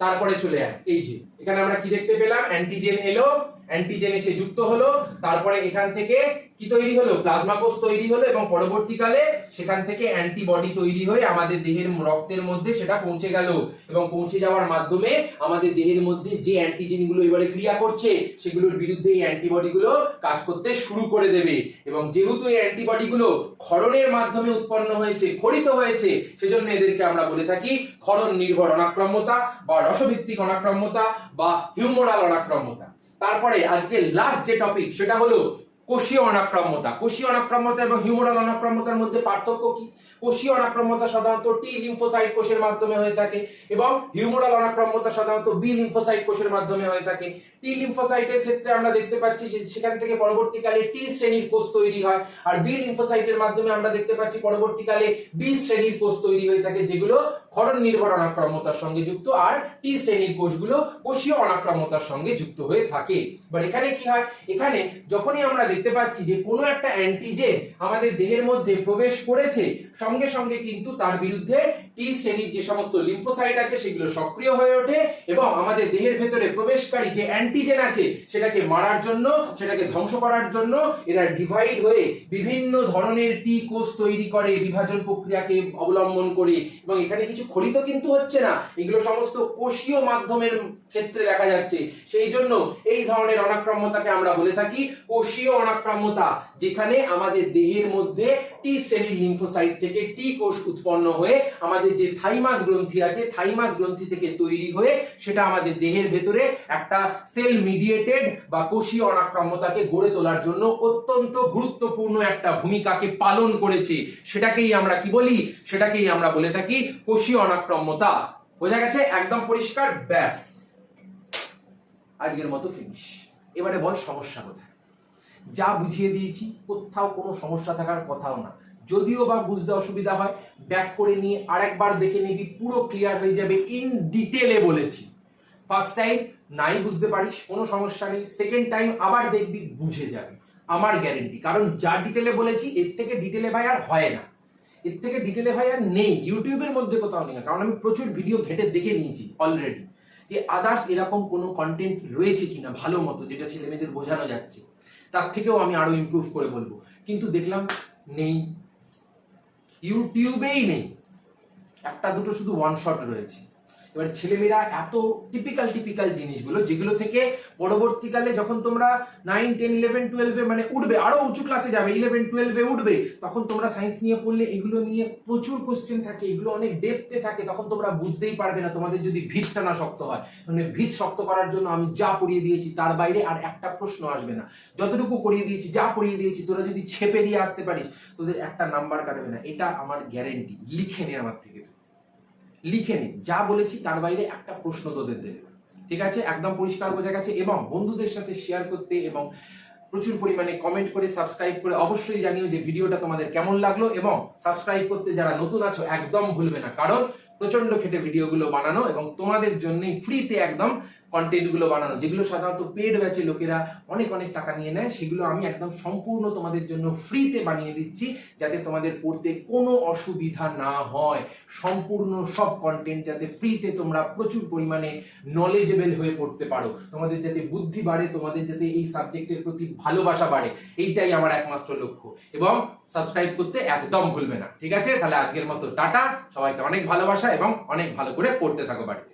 তারপরে চলে আয়, এই যে এখানে আমরা কি দেখতে পেলাম, অ্যান্টিজেন এলো, অ্যান্টিজেন এসে যুক্ত হলো, তারপরে এখান থেকে কি তৈরি হলো, প্লাজমা কোষ তৈরি হলো এবং পরবর্তীকালে সেখান থেকে অ্যান্টিবডি তৈরি হয়ে আমাদের দেহের রক্তের মধ্যে সেটা পৌঁছে গেল এবং পৌঁছে যাওয়ার মাধ্যমে আমাদের দেহের মধ্যে যে অ্যান্টিজেন গুলো এবারে ক্রিয়া করছে সেগুলোর বিরুদ্ধে এই অ্যান্টিবডি গুলো কাজ করতে শুরু করে দেবে এবং যেহেতু এই অ্যান্টিবডি গুলো ক্ষরণের মাধ্যমে উৎপন্ন হয়েছে, ক্ষরিত হয়েছে, সেজন্য এদেরকে আমরা বলে থাকি ক্ষরণ নির্ভর অনাক্রম্যতা বা রসভিত্তিক অনাক্রম্যতা বা হিউমোরাল অনাক্রম্যতা। তারপরে আজকে লাস্ট যে টপিক সেটা হলো কোষীয় অনাক্রম্যতা। কোষীয় অনাক্রম্যতা এবং হিউমোরাল অনাক্রম্যতার মধ্যে পার্থক্য কি? কোষীয় অনাক্রম্যতা সাধারণত টি লিম্ফোসাইট কোষের মাধ্যমে হয়ে থাকে এবং হিউমোরাল অনাক্রম্যতা সাধারণত বি লিম্ফোসাইট কোষের মাধ্যমে হয়ে থাকে। টি লিম্ফোসাইটের ক্ষেত্রে আমরা দেখতে পাচ্ছি সেখান থেকে পরবর্তীকালে টি শ্রেণীর কোষ তৈরি হয়, আর বি লিম্ফোসাইটের মাধ্যমে আমরা দেখতে পাচ্ছি পরবর্তীকালে বি শ্রেণীর কোষ তৈরি হয়ে থাকে যেগুলো ক্ষরণ নির্ভর অনাক্রম্যতার সঙ্গে যুক্ত, আর টি শ্রেণীর কোষগুলো কোষীয় অনাক্রম্যতার সঙ্গে যুক্ত হয়ে থাকে। বাট এখানে কি হয়, এখানে যখনই আমরা দেখতে পাচ্ছি যে কোনো একটা অ্যান্টিজেন আমাদের দেহের মধ্যে প্রবেশ করেছে, সঙ্গে সঙ্গে কিন্তু তার বিরুদ্ধে টি শ্রেণীর যে সমস্ত লিম্ফোসাইট আছে সেগুলো সক্রিয় হয়ে ওঠে এবং আমাদের দেহের ভেতরে প্রবেশকারী যে অ্যান্টিজেন আছে সেটাকে মারার জন্য, সেটাকে ধ্বংস করার জন্য এরা ডিভাইড হয়ে বিভিন্ন ধরনের টি কোষ তৈরি করে বিভাজন প্রক্রিয়াকে অবলম্বন করে। এবং এখানে কিছু ক্ষরিত কিন্তু হচ্ছে না, এগুলো সমস্ত কোষীয় মাধ্যমের ক্ষেত্রে দেখা যাচ্ছে। সেই জন্য এই ধরনের অনাক্রম্যতাকে আমরা বলে থাকি কোষীয় অনাক্রম্যতা, যেখানে আমাদের দেহের মধ্যে টি শ্রেণীর লিম্ফোসাইট থেকে টি কোষ উৎপন্ন হয়ে আমাদের যে থাইমাস গ্রন্থি আছে, থাইমাস গ্রন্থি থেকে তৈরি হয়ে সেটা আমাদের দেহের ভেতরে একটা সেল মিডিয়েটেড বা কোষীয় অনাক্রম্যতাকে গড়ে তোলার জন্য অত্যন্ত গুরুত্বপূর্ণ একটা ভূমিকাকে পালন করেছে। সেটাকেই আমরা কি বলি, সেটাকেই আমরা বলে থাকি কোষীয় অনাক্রম্যতা। বোঝা গেছে? একদম পরিষ্কার? ব্যাস, আজকের মতো ফিনিশ। এবারে বল সমস্যা কোথায়? যা বুঝিয়ে দিয়েছি কোথাও কোনো সমস্যা থাকার কথাও না। যদিও বা বুঝতে অসুবিধা হয়, ব্যাক করে নিয়ে আরেকবার দেখে নিবি, পুরো ক্লিয়ার হয়ে যাবে। ইন ডিটেলে বলেছি। ফার্স্ট টাইম নাই বুঝতে পারিস, কোনো সমস্যা নেই, সেকেন্ড টাইম আবার দেখবি বুঝে যাবে, আমার গ্যারেন্টি। কারণ যা ডিটেলে বলেছি এর থেকে ডিটেলে ভাই আর হয় না, এর থেকে ডিটেলে ভাই আর নেই, ইউটিউবের মধ্যে কোথাও নেই। কারণ আমি প্রচুর ভিডিও ঘেটে দেখে নিয়েছি অলরেডি যে আদার্স এরকম কোনো কন্টেন্ট রয়েছে কিনা ভালো মতো যেটা ছেলে মেয়েদের বোঝানো যাচ্ছে, তার থেকেও আমি আরো ইমপ্রুভ করে বলবো। কিন্তু দেখলাম নেই, ইউটিউবেই নেই, একটা দুটো শুধু ওয়ান শট রয়েছে। এবার ছেলেমেয়েরা এত টিপিক্যাল জিনিসগুলো যেগুলো থেকে পরবর্তীকালে যখন তোমরা 9, 10, 11, 12 মানে উঠবে, আরো উঁচু ক্লাসে যাবে, 11, 12 উঠবে, তখন তোমরা সায়েন্স নিয়ে পড়লে এগুলো নিয়ে প্রচুর কোশ্চেন থাকে, এগুলো অনেক ডেপথে থাকে, তখন তোমরা বুঝতেই পারবে না তোমাদের যদি ভিতটা না শক্ত হয়। মানে ভিত শক্ত করার জন্য আমি যা পড়িয়ে দিয়েছি তার বাইরে আর একটা প্রশ্ন আসবে না। যতটুকু পড়িয়ে দিয়েছি, যা পড়িয়ে দিয়েছি, তোরা যদি ছেপে দিয়ে আসতে পারিস তোদের একটা নাম্বার কাটবে না, এটা আমার গ্যারেন্টি। লিখে নে আমার থেকে, লিখে নে, যা বলেছি তার বাইরে একটা প্রশ্ন তোদের দেবে। ঠিক আছে? একদম পরিষ্কার বোঝা গেছে? এবং বন্ধুদের সাথে শেয়ার করতে এবং প্রচুর পরিমাণে কমেন্ট করে সাবস্ক্রাইব করে অবশ্যই জানিও যে ভিডিওটা তোমাদের কেমন লাগলো। এবং সাবস্ক্রাইব করতে যারা নতুন আছো একদম ভুলবে না, কারণ প্রচন্ড খেটে ভিডিওগুলো বানানো এবং তোমাদের জন্যই ফ্রিতে একদম কন্টেন্ট গুলো বানানো, যেগুলো সাধারণত পেড ব্যাচে লোকেরা অনেক টাকা নিয়ে নেয়, সেগুলো আমি একদম সম্পূর্ণ তোমাদের জন্য ফ্রিতে বানিয়ে দিচ্ছি, যাতে তোমাদের পড়তে কোনো অসুবিধা না হয়। সম্পূর্ণ সব কন্টেন্ট যাতে ফ্রিতে তোমরা প্রচুর পরিমাণে নলেজেবল হয়ে পড়তে পারো, তোমাদের যাতে বুদ্ধি বাড়ে, তোমাদের যাতে এই সাবজেক্টের প্রতি ভালোবাসা বাড়ে, এইটাই আমার একমাত্র লক্ষ্য। এবং সাবস্ক্রাইব করতে একদম ভুলবে না। ঠিক আছে? তাহলে আজকের মতো টাটা, সবাইকে অনেক ভালোবাসা এবং অনেক ভালো করে পড়তে থাকো বাড়িতে।